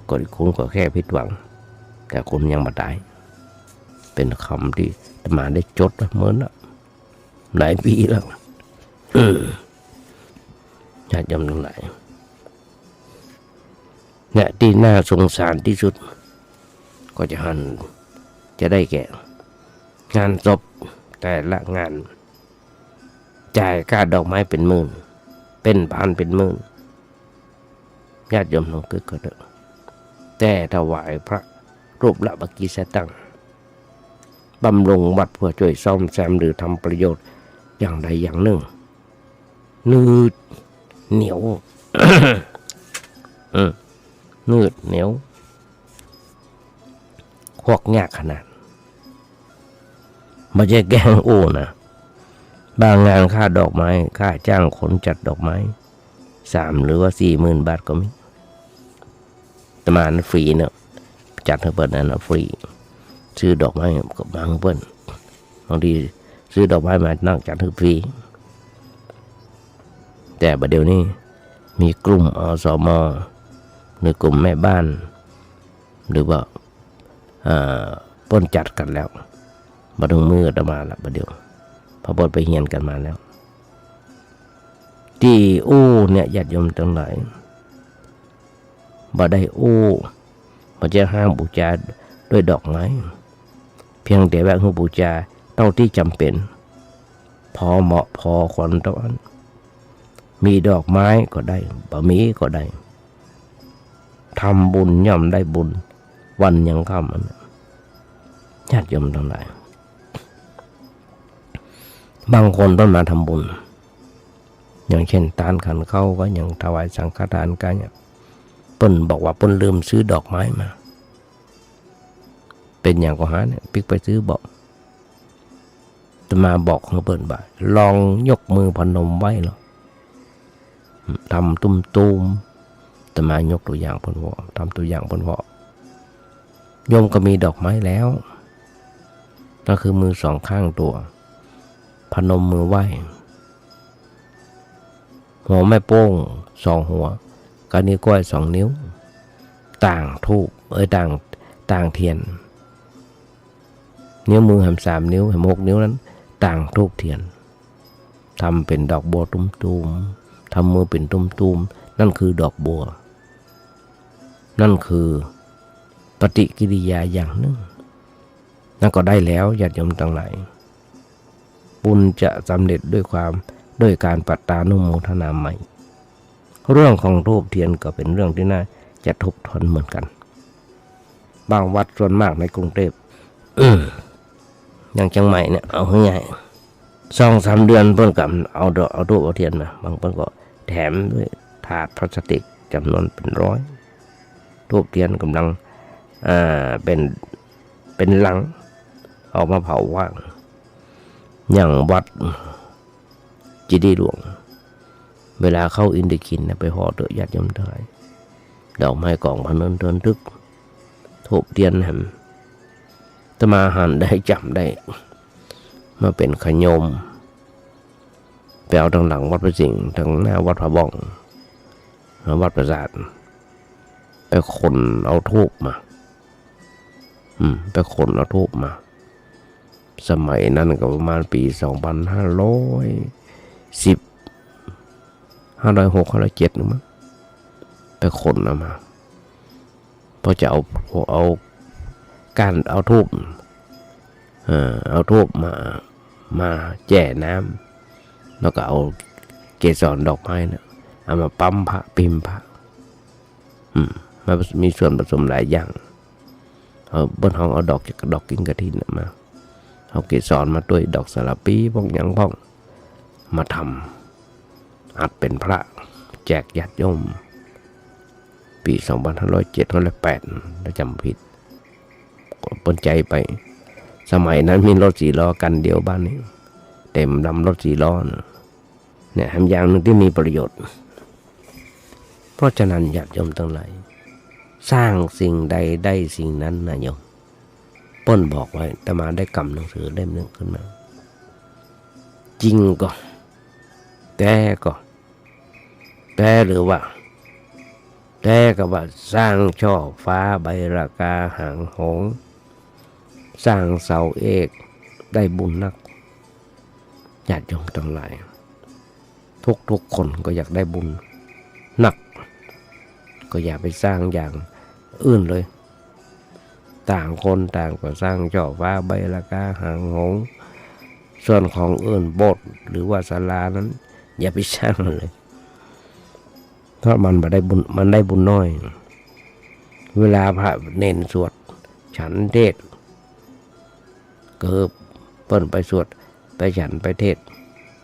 ก็คุณก็แค่ผิดหวังแต่คุณยังบ่ได้เป็นคำที่อาตมาได้จดเหมือนหลายปีแล้วญาติโยมทั้งหลายเนี่ยที่น่าสงสารที่สุดก็จะได้แก่งานศพแต่ละงานจ่ายค่าดอกไม้เป็นหมื่นเป็นพันเป็นหมื่นญาติโยมต้องก็เถอะแต่ถวายพระรูปละบักกีสตังค์บำรุงวัดเพื่อช่วยซ่อมแซมหรือทำประโยชน์อย่างใดอย่างหนึ่งนืดเหนียว นืดเหนียวพวกยากขนาดไม่ใช่แกงโอ้นะบางงานค่าดอกไม้ค่าจ้างคนจัดดอกไม้3 หรือว่า 40,000 บาทก็มีประมาณฟรีเนาะจัดให้เปิดนั่นฟรีซื้อดอกไม้กับบางเปิ้นบางทีซื้อดอกไม้มานั่งจัดให้ฟรีแต่บัดเดี๋ยวนี้มีกลุ่มอสมหรือกลุ่มแม่บ้านหรือว่าป้นจัดกันแล้วมาถึงมืออาตมาละบัดเดี๋ยวพระบทไปเฮียนกันมาแล้วที่อู้เนี่ยญาติโยมทั้งหลายบ่ได้อู้บ่จะห้ามบูชาด้วยดอกไม้เพียงแต่ว่าบูชาเท่าที่จำเป็นพอเหมาะพอควรเท่านั้นมีดอกไม้ก็ได้บ่มีก็ได้ทำบุญย่อมได้บุญวันยังค่ำญาติโยมทั้งหลายบางคนต้องมาทำบุญอย่างเช่นทานขันเข้าก็ยังถวายสังฆทานกันเนี่ยเปิ้นบอกว่าเปิ้นลืมซื้อดอกไม้มาเป็นอย่างก็หาเนี่ยปิกไปซื้อบอกจะมาบอกของเปิ้นบ่าลองยกมือพนมไว้หรอทำตุ้มๆแต่มายกตัวอย่างเปิ้นว่าทำตัวอย่างเปิ้นว่าโยมก็มีดอกไม้แล้วก็คือมือสองข้างตัวพนมมือไหว้หัวแม่โป้ง2 หัวกะนิ้วก้อย2 นิ้วต่างทูบต่างเทียนนิ้วมือแหม3 นิ้วแหม6 นิ้วนั้นต่างทูบเทียนทำเป็นดอกบัวตุ้มๆทำมือเป็นตุ้มๆนั่นคือดอกบัวนั่นคือปฏิกิริยาอย่างหนึ่งนั่นก็ได้แล้วญาติโยมทั้งหลายบุญจะสำเร็จด้วยการปัตตานุโมทนาใหม่เรื่องของธูปเทียนก็เป็นเรื่องที่น่าจะทบทวนเหมือนกันบางวัดส่วนมากในกรุงเทพอย่างเชียงใหม่เนี่ยเอาง่าย2-3 เดือนเพิ่นกับเอาธูปเอาเทียนมาบางเพิ่นก็แถมด้วยถาดพลาสติกจำนวนเป็น100ธูปเทียนกำลังเป็นลังออกมาเผาว่างอย่างวัดจีดีหลวงเวลาเข้าอินดิคินไปห่อเตอะญาติโยมทั้งหลายดอกไม้กองพะเนินเทินทึกธูปเทียนแหม มาหันได้จำได้มาเป็นขยมไปเอาทางหลังวัดพระสิงห์ทางหน้าวัดพระบ้องวัดประสาทไปขนเอาทูบมาไปขนเอาทูบมาสมัยนั้นก็ประมาณปี2510 506 507นึงมั้งไปขนเอามาพอจะเอาการเอาทูบมาแจ่น้ำแล้วก็เอาเกสรดอกไม้นะเอามาปั๊มพระพิมพ์พระมันมีส่วนผสมหลายอย่างเอาบนห้องเอาดอกกินกระถินมาเอาเกสรมาด้วยดอกสลับปีพวกหยังพ้องมาทำอัดเป็นพระแจกญาติโยมปี2507-508ถ้าจำผิดปนใจไปสมัยนั้นมีรถ4 ล้อกันเดียวบ้านนี้เต็มลำรถ4 ล้อเนี่ยทำอย่างหนึ่งที่มีประโยชน์เพราะฉะนั้นญาติโยมทั้งหลายสร้างสิ่งใดได้สิ่งนั้นนะโยมป้นบอกไว้แต่มาได้กำหนังสือเล่มหนึ่งขึ้นมาจริงก็แต่หรือว่าแต่ก็ว่าสร้างช่อฟ้าใบราคาหางหงสร้างเสาเอกได้บุญนักญาติโยมทั้งหลายทุกคนก็อยากได้บุญนักก็อย่าไปสร้างอย่างอื่นเลยต่างคนต่างก็สร้างช่อฟ้าใบราคาหางหงส่วนของอื่นโบสถ์หรือว่าศาลานั้นอย่าไปสร้างเลยเพราะมันได้บุญน้อยเวลาพระเน้นสวดฉันเทศเกิดเปิ้นไปสวดไปฉันไปเทศ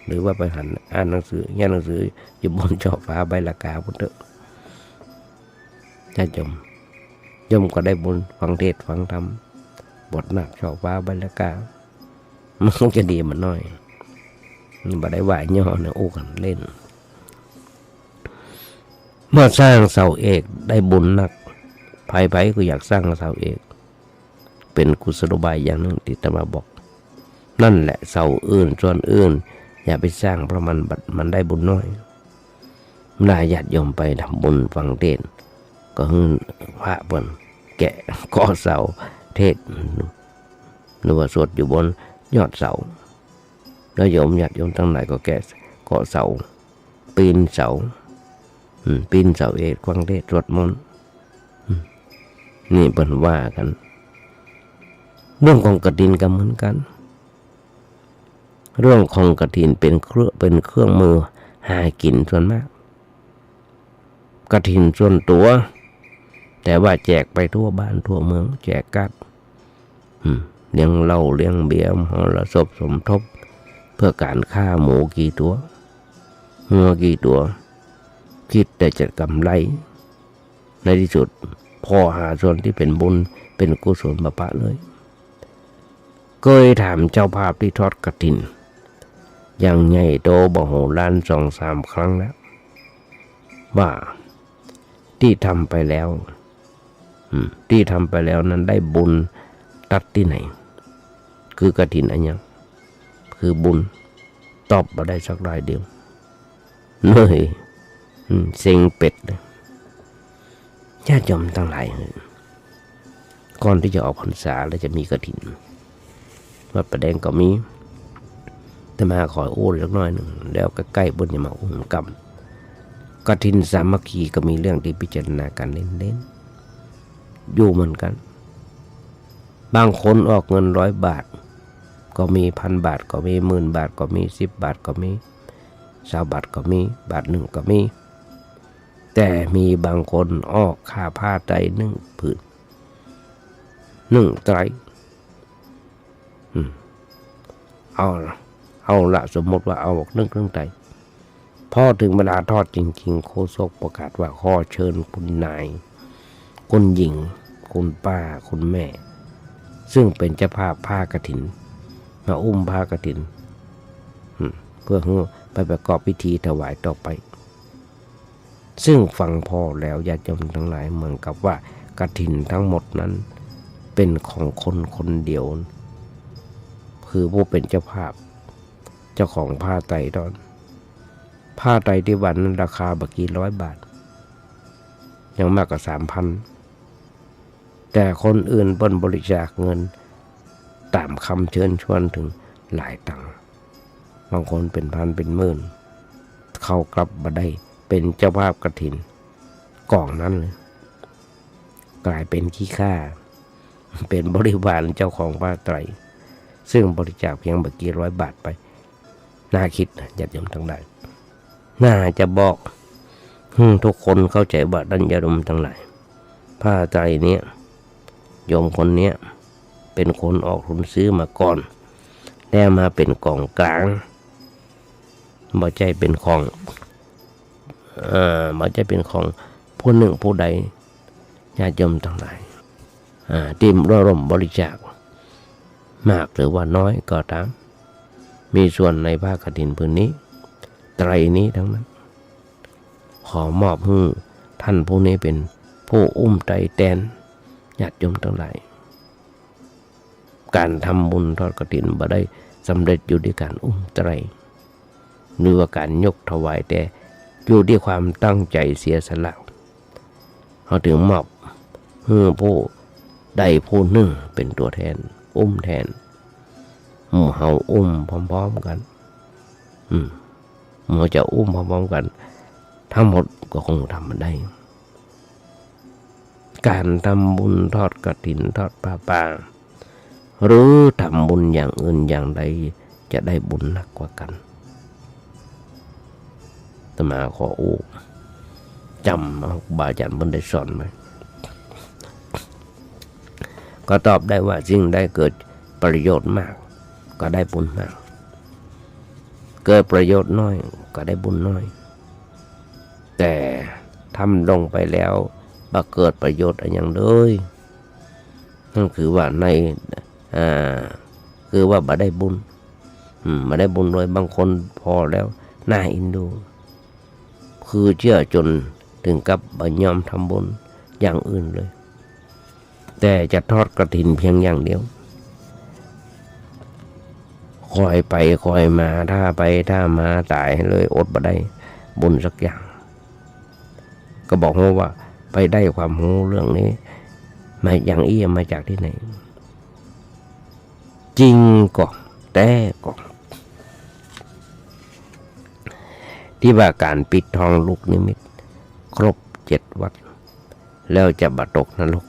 หรือว่าไปหันอ่านหนังสือเรียนหนังสืออยู่บนช่อฟ้าใบราคาพุทธญาติโยมก็ได้บุญฟังเทศฟังธรรมบทหนักช่อฟ้าใบราคามันจะดีมันน้อยบ่ได้ว่าย่อนะโอ้กันเล่นเมื่อสร้างเสาเอกได้บุญหนักภายก็อยากสร้างเสาเอกเป็นกุศโลบายอย่างหนึ่งที่อาตมาบอกนั่นแหละเสาอื่นส่วนอื่นอย่าไปสร้างเพราะมันได้บุญน้อยน่าญาติโยมไปทำบุญฟังเทศก็ฮือพระเปิ้นแกะก่อเสาเทศหรือว่าสวดอยู่บนยอดเสาแล้วโยมญาติโยมทั้งหลายก็แกะก่อเสาปีนเสาเอกฟังเทศสวดมนต์นี่เปิ้นว่ากันเรื่องของกฐินก็เหมือนกันเรื่องของกฐินเป็นเครื่องมือหากินส่วนมากกฐินส่วนตัวแต่ว่าแจกไปทั่วบ้านทั่วเมืองแจกกัดเลี้ยงเหล้าเลี้ยงเบียร์มรสพสมทบเพื่อการฆ่าหมูกี่ตัวเนื้อกี่ตัวคิดแต่จะกำไรในที่สุดพอหาส่วนที่เป็นบุญเป็นกุศลบาปเลยเคยถามเจ้าภาพที่ทอดกฐินอย่างใหญ่โตมโหฬาร 2-3 ครั้งแล้วว่าที่ทำไปแล้วนั้นได้บุญตัดที่ไหนคือกฐินอันยังคือบุญตอบมาได้สักรายเดียวเหนื่อยเซ็งเป็ดเลยญาติโยมทั้งหลายก่อนที่จะออกพรรษาแล้วจะมีกฐินวัดประแดงก็มีแต่มาขอโอ้เล็กน้อยหนึ่งแล้วใกล้ๆบนจะมาอุ้มกรรมกฐินสามัคคีก็มีเรื่องที่พิจารณากันเล่นๆอยู่เหมือนกันบางคนออกเงิน100 บาทก็มี1,000 บาทก็มี10,000 บาทก็มี10 บาทก็มี20 บาทก็มีบาท1ก็มีแต่มีบางคนออกค่าผ้าไตร1 ผืน1 ไตรเอาละสมมติว่าเอาบอก1 ครึ่งไตรพอถึงเวลาทอดจริงๆโฆษกประกาศว่าขอเชิญคุณนายคุณหญิงคุณป้าคุณแม่ซึ่งเป็นเจ้าภาพผ้ากฐินมาอุ้มผ้ากฐินเพื่อไปประกอบพิธีถวายต่อไปซึ่งฟังพอแล้วญาติโยมทั้งหลายเหมือนกับว่ากฐินทั้งหมดนั้นเ เป็นของคนคนเดียวคือผู้เป็นเจ้าภาพเจ้าของผ้าไตรตอนผ้าไตรที่วันนั้นราคาบกี่ร้อยบาทยังมากกว่า 3,000 แต่คนอื่นเปิ้นบริจาคเงินตามคำเชิญชวนถึงหลายตังค์บางคนเป็นพันเป็นหมื่นเขากลับมาได้เป็นเจ้าภาพกฐินกองนั้นเลยกลายเป็นขี้ข้าเป็นบริวารเจ้าของผ้าไตรซึ่งบริจาคเพียงบกี่ร้อยบาทไปน่าคิดนะญาติโยมทั้งหลายน่าจะบอกทุกคนเข้าใจว่าดัญญาดมทั้งหลายผ้าไตรเนี้ยโยมคนเนี้ยเป็นคนออกทุนซื้อมาก่อนแล้วมาเป็นกองกลางบ่ใจเป็นของบ่ใจเป็นของผู้หนึ่งผู้ใดญาติโยมทั้งหลายที่ร่วมบริจาคมากหรือว่าน้อยก็ตามมีส่วนในผ้ากฐินผืนนี้ไตรนี้ทั้งนั้นขอมอบให้ท่านผู้นี้เป็นผู้อุ้มไตรแตนญาติโยมทั้งหลายการทำบุญทอดกฐินบ่ได้สำเร็จอยู่ด้วยการอุ้มไตรหรือว่าการยกถวายแต่อยู่ด้วยความตั้งใจเสียสละเขาถึงมอบให้ผู้ใดผู้หนึ่งเป็นตัวแทนอุ้มแทนหมู่เฮาอุ้มพร้อมๆกันหมู่จะอุ้มพร้อมๆกันทั้งหมดก็คงทำมันได้การทำบุญทอดกฐินทอดผ้าป่าหรือทำบุญอย่างอื่นอย่างใดจะได้บุญหนักกว่ากันอาตมาขอจำเอาบาอาจารย์เพิ่นได้สอนไหมก็ตอบได้ว่าสิ่งได้เกิดประโยชน์มากก็ได้บุญมากเกิดประโยชน์น้อยก็ได้บุญน้อยแต่ทำลงไปแล้วบ่เกิดประโยชน์อะไรอย่างเลยนั่นคือว่าในคือว่าบ่ได้บุญบ่ได้บุญเลยบางคนพอแล้วน่าเอ็นดูคือเชื่อจนถึงกับบ่ยอมทำบุญอย่างอื่นเลยแต่จะทอดกฐินเพียงอย่างเดียวคอยไปคอยมาถ้าไปถ้ามาตายเลยอดบ่ได้บุญสักอย่างก็บอกว่าไปได้ความรู้เรื่องนี้มาอย่างอี้มาจากที่ไหนจริงก็แต่ก็ที่ว่าการปิดทองลูกนิมิตครบ7 วัดแล้วจะบตกนรก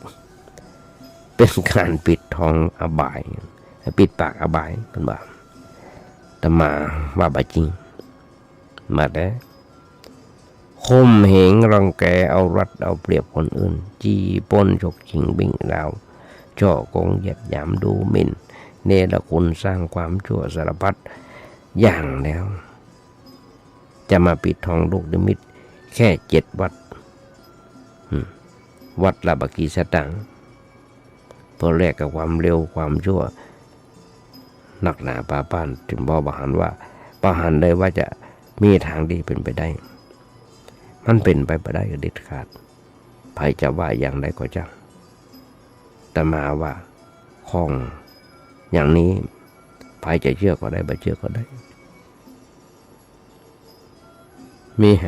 เป็นการปิดทองอบายปิดปากอบายเป็นบาปแต่มาว่าบาจริงมาแต่ข่มเหงรังแกเอารัดเอาเปรียบคนอื่นจี้ปล้นฉกชิงบิ่งราวช่อโกงเหยียดหยามดูหมิ่นเนรคุณสร้างความชั่วสารพัดอย่างแล้วจะมาปิดทองลูกนิมิตแค่7 วัดวัดละบกี่สตางค์เพื่อแลกกับความเร็วความชั่วหนักหนาปาป้านจึงบอกประหารว่าประหารได้ว่าจะมีทางดีเป็นไปได้มันเป็นไปไม่ได้เด็ดขาดใครจะว่าอย่างไรก็ช่างแต่มาว่าของอย่างนี้ใครจะเชื่อก็ได้ไม่เชื่อก็ได้มีแห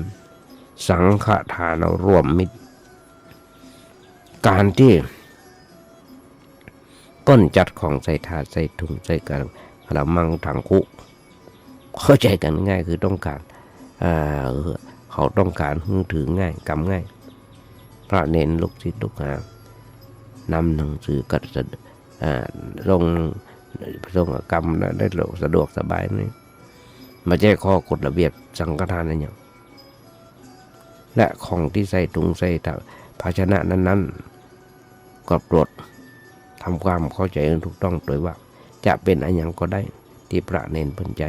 มสังฆทานเราร่วมมิตรการที่ต้นจัดของใส่ถาดใส่ถุงใส่กระมังถังคุเข้าใจกันง่ายคือต้องการเขาต้องการถือง่ายกำง่ายพระเนรลูกศิษย์ลูกหานำหนังสือกัดลงกรรมได้สะดวกสบายนี่มาแจ้ข้อกฎระเบียบสังฆทานนั่นอย่างและของที่ใส่ถุงใส่ภาชนะนั้นก็ตรวจทำความเข้าใจถูกต้องโดยว่าจะเป็นอันยังก็ได้ที่พระเนรเพิ่นใจ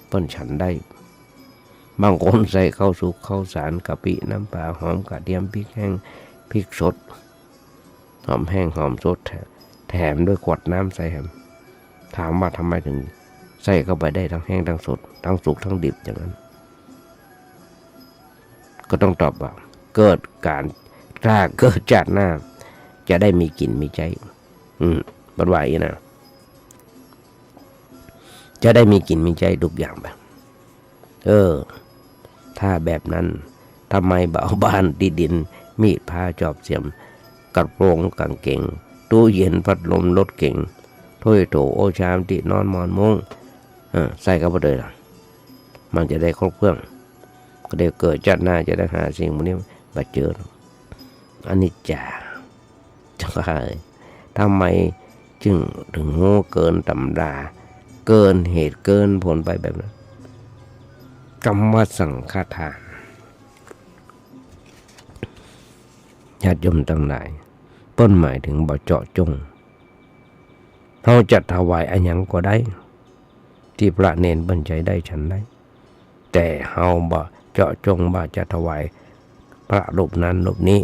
เพิ่นฉันได้บางคนใส่ข้าวสุกข้าวสารกะปิน้ำปลาหอมกระเทียมพริกแห้งพริกสดหอมแห้งหอมสดแถมด้วยขวดน้ำใส่แถมถามว่าทำไมถึงใส่เข้าไปได้ทั้งแห้งทั้งสดทั้งสุกทั้งดิบอย่างนั้นก็ต้องตอบว่าเกิดการ ถ้าเกิดชาติหน้าจะได้มีกินมีใจบัดไหวนะจะได้มีกินมีใจทุกอย่างแบบถ้าแบบนั้นทำไมบ่าวบ้านดีดินมีดพาจอบเสียมกระโปรงกางเกงตู้เย็นพัดลมรถเก่งถ้วยโถโอชามที่นอนมอนมุ้งใส่เข้าไปเลยล่ะมันจะได้ครบเครื่องก็เดี๋ยวเกิดชาติหน้าจะได้หาสิ่งพวกนี้มาเจออันนี้จ่าจังเลยทำไมจึงถึงโง่เกินตำราเกินเหตุเกินผลไปแบบนั้นคำว่าสังฆทานญาติโยมทั้งหลายเปิ้นหมายถึงบ่เจาะจงเราจะถวายอันยังก็ได้ที่พระเนนบรรจัยได้ฉันได้แต่เฮาบ่เจาะจงบ่จะถวายพระรูปนั้นรูปนี้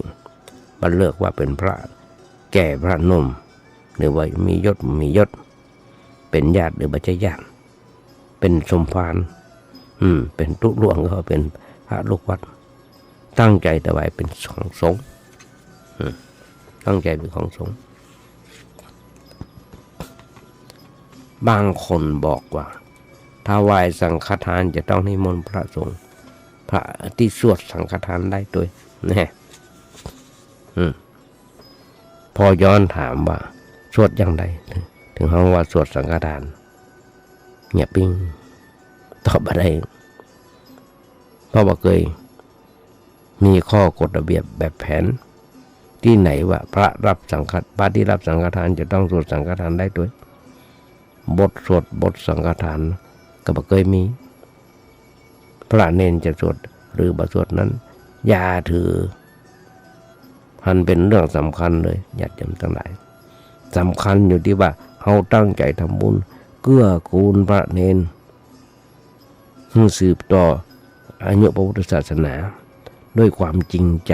บ่เลือกว่าเป็นพระแก่พระหนุ่มหรือว่ามียศเป็นญาติหรือบ่ใช่ญาติเป็นสมภารเป็นตุหลวงก็เป็นพระลูกวัดตั้งใจถวายเป็นของสงฆ์ตั้งใจเป็นของสงฆ์บางคนบอกว่าถวายสังฆทานจะต้องนิมนต์พระสงฆ์พระที่สวดสังฆทานได้ด้วยนะพอย้อนถามว่าสวดอย่างไรถึงห้องว่าสวดสังฆทานเงียบปิ้งตอบอะไรเพราะว่าเคยมีข้อกฎระเบียบแบบแผนที่ไหนว่าพระที่รับสังฆทานจะต้องสวดสังฆทานได้ด้วยบทสวดบทสังฆทานก็บ่เคยมีพระเนนจะสวดหรือบ่สวดนั้นอย่าถือมันเป็นเรื่องสำคัญเลยญาติโยมทั้งหลายสำคัญอยู่ที่ว่าเฮาตั้งใจทำบุญเกื้อกูลพระเนนสืบต่ออายุพระพุทธศาสนาด้วยความจริงใจ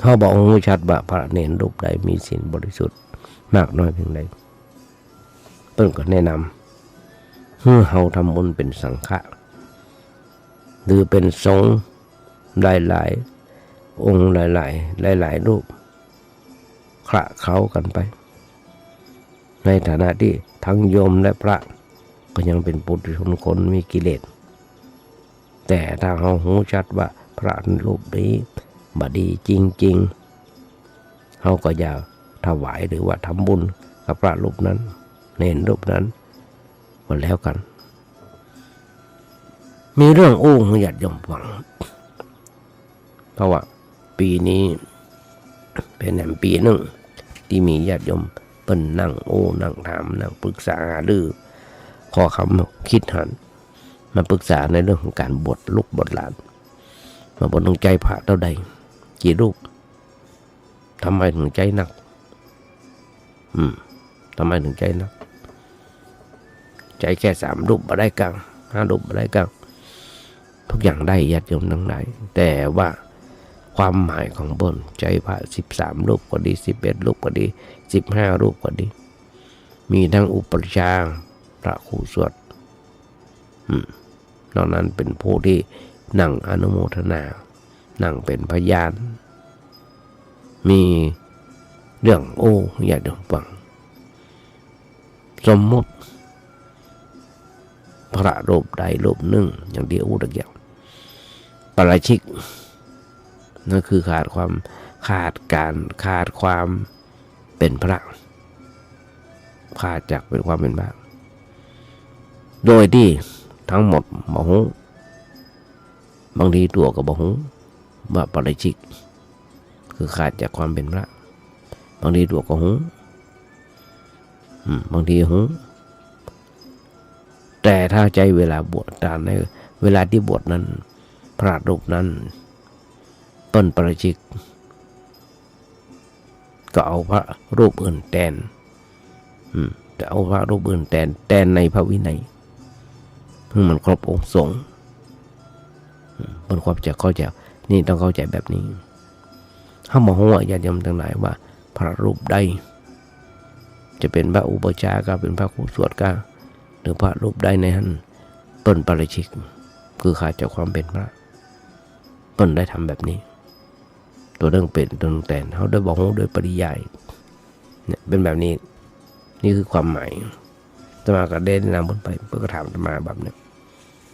เขาบอกชัดว่าพระเนรรูปใดมีศีลบริสุทธิ์มากน้อยเพียงใดเพิ่นก็แนะนำให้เฮาทำบุญเป็นสังฆะหรือเป็นสงฆ์หลายๆองค์หลายรูปคละเคล้ากันไปในฐานะที่ทั้งโยมและพระก็ยังเป็นปุถุชนคนมีกิเลสแต่ถ้าเราหูชัดว่าพระรูปนี้บดีจริงๆเราก็อย่าถวายหรือว่าทำบุญกับพระรูปนั้นเนรรูปนั้นก็แล้วกันมีเรื่องอู้ญาติโยมฟังเพราะว่าปีนี้เป็นปีหนึ่งที่มีญาติโยมเปิ้นนั่งนั่งถามนั่งปรึกษาหรือขอคำคิดหันมาปรึกษาในเรื่องของการบวชลูกบวชหลานมาบวชต้องใจพระเท่าใดกี่รูปทำไมถึงใจหนักทำไมถึงใจหนักใจแค่3 รูปบ่ได้กลาง5 รูปบ่ได้กลางทุกอย่างได้ญาติโยมทั้งหลายแต่ว่าความหมายของบนใจพระ13 รูปก็ดี11 รูปก็ดี15 รูปก็ดีมีทั้งอุปชฌาย์พระครูสวดนอกนั้นเป็นผู้ที่นั่งอนุโมทนานั่งเป็นพยานมีเรื่องอย่าดงฟังสมมติพระรูปใดรูปหนึ่งอย่างที่ตะเกียบปาราชิกนั่นคือขาดความเป็นพระขาดจากเป็นความเป็นพระโดยที่ทั้งหมดบ่ฮู้บางทีตัวก็บ่ฮู้ว่าปาราชิกคือขาดจากความเป็นพระบางทีตัวก็ฮู้บางทีฮู้แต่ถ้าใจเวลาบวชตามในเวลาที่บวชนั้นพระรูปนั้นต้นปาราชิกก็เอาพระรูปอื่นแทนแต่เอาพระรูปอื่นแทนในพระวินัยเพื่อมันครบองค์สงฆ์บนความจะเข้าใจนี่ต้องเข้าใจแบบนี้ถ้ามาหัวญาติโยมทั้งหลายว่าพระรูปใดจะเป็นพระอุปชฌาย์ก็เป็นพระครูสวดก็หรือพระรูปใดในนั้นต้นปาราชิกคือขาดจากความเป็นพระต้นได้ทำแบบนี้ ตัวเรื่องเป็นตัวเรื่องแต่เขาได้บอกโดยปริยายเนี่ยเป็นแบบนี้นี่คือความหมายอาตมาก็ได้นำบนไปเพื่อกระถามอาตมาแบบนี้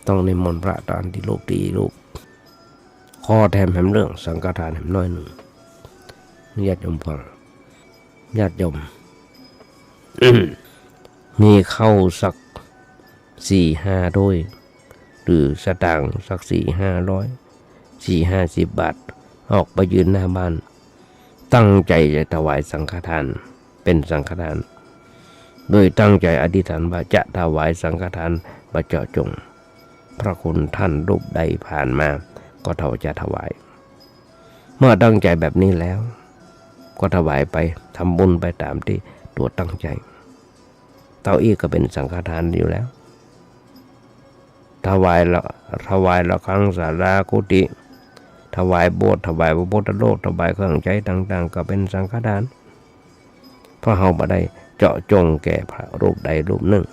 ต้องนิมนต์พระตอนที่ลูกตีลูกข้อแถมแหมเรื่องสังฆทานแหมน้อยหนึ่งญาติโยมฟังญาติโยม มีเข้าสัก4-5ด้วยหรือสตางค์สัก4-500 450 บาทออกไปยืนหน้าบ้านตั้งใจจะถวายสังฆทานเป็นสังฆทานโดยตั้งใจอธิษฐานว่าจะถวายสังฆทานมาเจาะจงพระคุณท่านรูปใดผ่านมาก็จะถวายเมื่อตั้งใจแบบนี้แล้วก็ถวายไปทำบุญไปตามที่ตัวตั้งใจเต้าอี้ก็เป็นสังฆทานอยู่แล้วถวายละครั้งศาลากุฏิถวายโบสถ์ถวายพระพุทธโลกถวายเครื่องใช้ต่างๆก็เป็นสังฆทานเพราะเราบ่ได้เจาะจงแก่พระรูปใดรูปหนึ่ง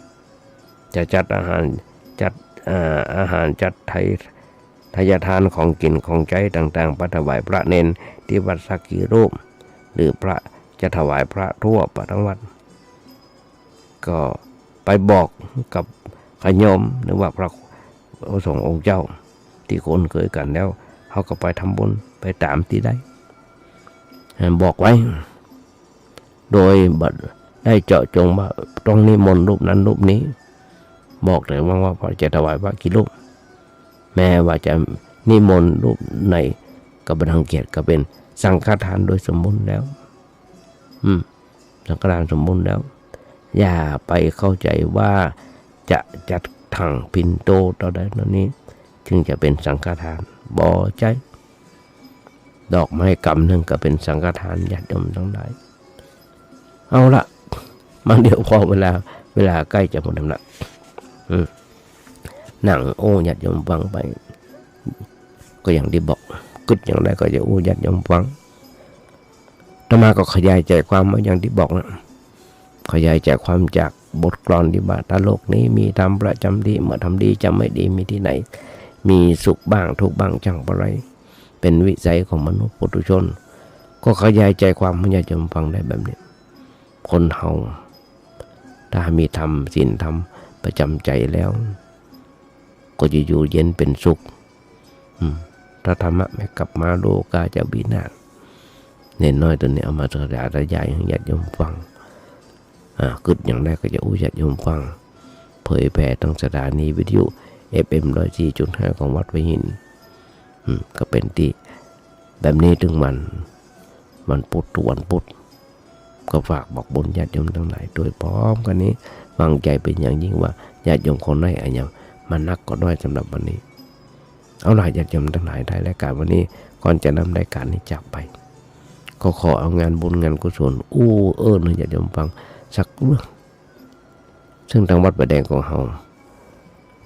จะจัดอาหารจัดทายทานของกินของใช้ต่างๆไปถวายพระเนนที่วัดสักกี่รูปหรือพระจะถวายพระทั่วประทั้งวัดก็ไปบอกกับขยมหรือว่าพระสงฆ์องค์เจ้าที่คนเคยกันแล้วเขาก็ไปทำบุญไปตามที่ได้บอกไว้โดยบัดได้เจาะจงว่าต้องนิมนต์รูปนั้นรูปนี้บอกเลยว่าพระจะถวายพระกี่รูปแม้ว่าจะนิมนต์รูปไหนก็บังเกียรติก็เป็นสังฆทานโดยสมบูรณ์แล้วสังฆทานสมบูรณ์แล้วอย่าไปเข้าใจว่าจะจัดถังปิ่นโตต่อใดตอนนี้จึงจะเป็นสังฆทานบ่ใจดอกไม้กำหนึ่งก็เป็นสังฆทานญาติโยมทั้งหลายเอาละมาเดี๋ยวพอเวลาใกล้จะหมดแล้วหนังโอ้ญาติโยมฟังไปก็อย่างที่บอกกึดอย่างไรก็จะโอ้ญาติโยมฟังต่อมาก็ขยายใจความมาอย่างที่บอกนะขยายใจความจากบทกลอนที่ว่าถ้าโลกนี้มีทำประจำดีเมื่อทำดีจำไม่ดีมีที่ไหนมีสุขบ้างทุกข์บ้างจังอะไรเป็นวิสัยของมนุษย์ปุถุชนก็ขยายใจความให้ญาติโยมฟังได้แบบนี้คนเฮาถ้ามีธรรมศีลธรรมประจำใจแล้วก็จะอยู่เย็นเป็นสุขถ้าธรรมะไม่กลับมาโลกาจะวินาศเน้นน้อยตัวนี้เอามาระยายให้ญาติโยมฟังกึดอย่างแรกก็จะญาติโยมฟังเผยแผ่ทางสถานีวิทยุ FM 104.5 ของวัดไวหินก็เป็นที่แบบนี้ถึงวันพุธทุกวันพุธก็ฝากบอกบุญญาติโยมทั้งหลายโดยพร้อมกันนี้วางใจเป็นอย่างยิ่งว่าญาติโยมคนไหนอย่างมันนักก็น้อยสำหรับวันนี้เอาล่ะญาติโยมทั้งหลายได้รายการวันนี้ก่อนจะนำรายการนี้จากไปก็ขอเอางานบุญงานกุศลให้ญาติโยมฟังสักเรื่องซึ่งทางวัดประแดงของเฮา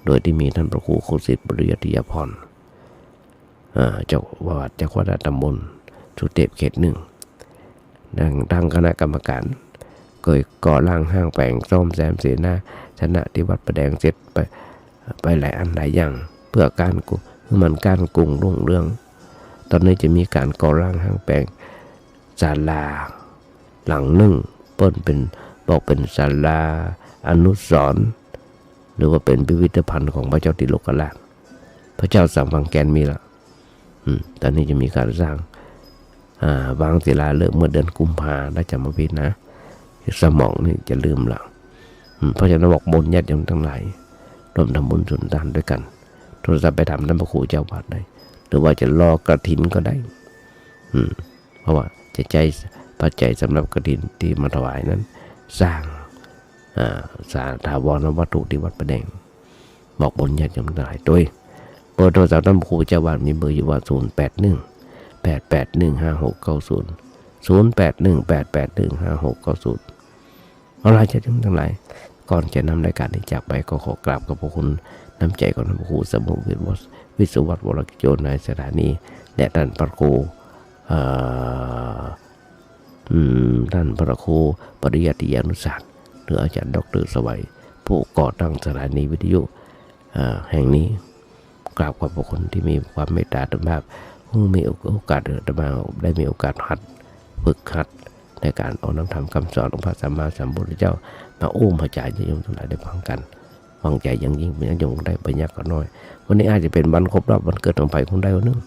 โดยที่มีท่านพระครูโคสิทธิ์บริยัติยพรเจ้าวัดเจ้าคณะตำบลสุเทพเขต 1ทางคณะกรรมการเคยก่อร่างห้างแปลงซ่อมแซมเสนาชนะที่วัดประแดงเสร็จไปหลายอันหลายอย่างเพื่อการกรุงรุ่งเรืองตอนนี้จะมีการก่อร่างห้างแปลงศาลาหลังหนึ่งเปิ้นเป็นบอกเป็นศาลาอนุสรณ์หรือว่าเป็นพิพิธภัณฑ์ของพระเจ้าติโลกราชพระเจ้าสัมพังแกนมีละตอนนี้จะมีการสร้างวางศิลาฤกษ์เมื่อเดือนกุมภาพันธ์ได้จำมาพิจนะสมองนี่จะลืมละเพราะฉะนั้นบอกบุญญาติโยมทั้งหลายร่วมทำบุญสุนทานด้วยกันโทรศัพท์ไปทำท่านพระครูเจ้าวัดได้หรือว่าจะรอกฐินก็ได้เพราะว่าจะใจปัจจัยสำหรับกฐินที่มาถวายนั้นสร้างถาวรวัตถุที่วัดประแดงบอกบุญญาติโยมทั้งหลายโดยเบอร์โทรศัพท์ท่านพระครูเจ้าวัดมีเบอร์อยู่ว่า0818815690 เอาล่ะญาติโยมทั้งหลายก่อนจะนำรายการนี้จากไปก็ขอกราบขอบพระคุณน้ำใจของท่านพระครูสมุทรวิศวัตรวรกิจโยในสถานีและท่านพระครูท่านพระครูปริยัติยานุศาสตร์หรืออาจารย์ดร.สวัยผู้ก่อตั้งสถานีวิทยุแห่งนี้กราบขอบพระคุณที่มีความเมตตาธรรมภาพ มีโอกาสอาตมาได้มีโอกาสฝึกหัดในการเอาน้ำธรรมคำสอนของพระสัมมาสัมพุทธเจ้ามาอุ้มพระจ่ายญาติโยมทั้งหลายได้ฟังกันฟังใจอย่างยิ่งเป็นญาติโยมได้ปัญญาก็น้อยวันนี้อาจจะเป็นวันครบรอบวันเกิดของไปคนใดคนหนึ่ง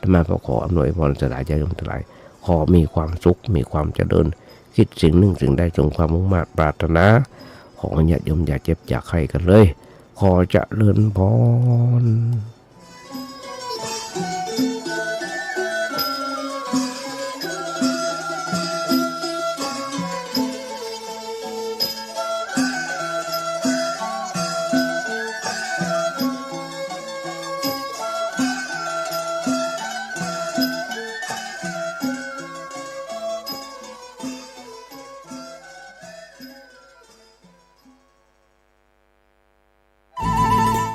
อาตมาขออำนวยพรสลายญาติโยมทั้งหลายขอมีความสุขมีความเจริญคิดสิ่งหนึ่งสิ่งใดจงความมุ่งมั่นปรารถนาขอญาติโยมอย่าเจ็บอย่าไข้กันเลยขอเจริญพร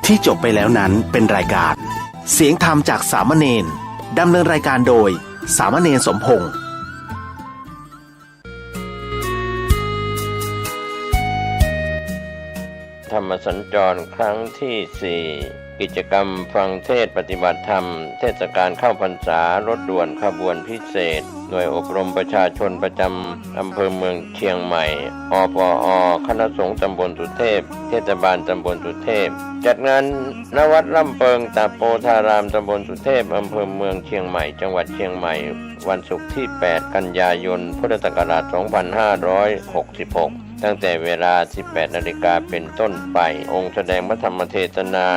ที่จบไปแล้วนั้นเป็นรายการเสียงธรรมจากสามเณรดำเนินรายการโดยสามเณรสมพงษ์ธรรมสัญจรครั้งที่ 4 กิจกรรมฟังเทศน์ปฏิบัติธรรมเทศกาลเข้าพรรษารถด่วนขบวนพิเศษหน่วยอบรมประชาชนประจำอำเภอเมืองเชียงใหม่อปอคณะสงฆ์ตำบลสุเทพเทศบาลตำบลสุเทพจัดงานณวัดล่ำเปิงตาโปธารามตำบลสุเทพอำเภอเมืองเชียงใหม่จังหวัดเชียงใหม่วันศุกร์ที่ 8 กันยายน พุทธศักราช 2566 ตั้งแต่เวลา 18 นาฬิกาเป็นต้นไปองค์แสดงพระธรรมเทศนา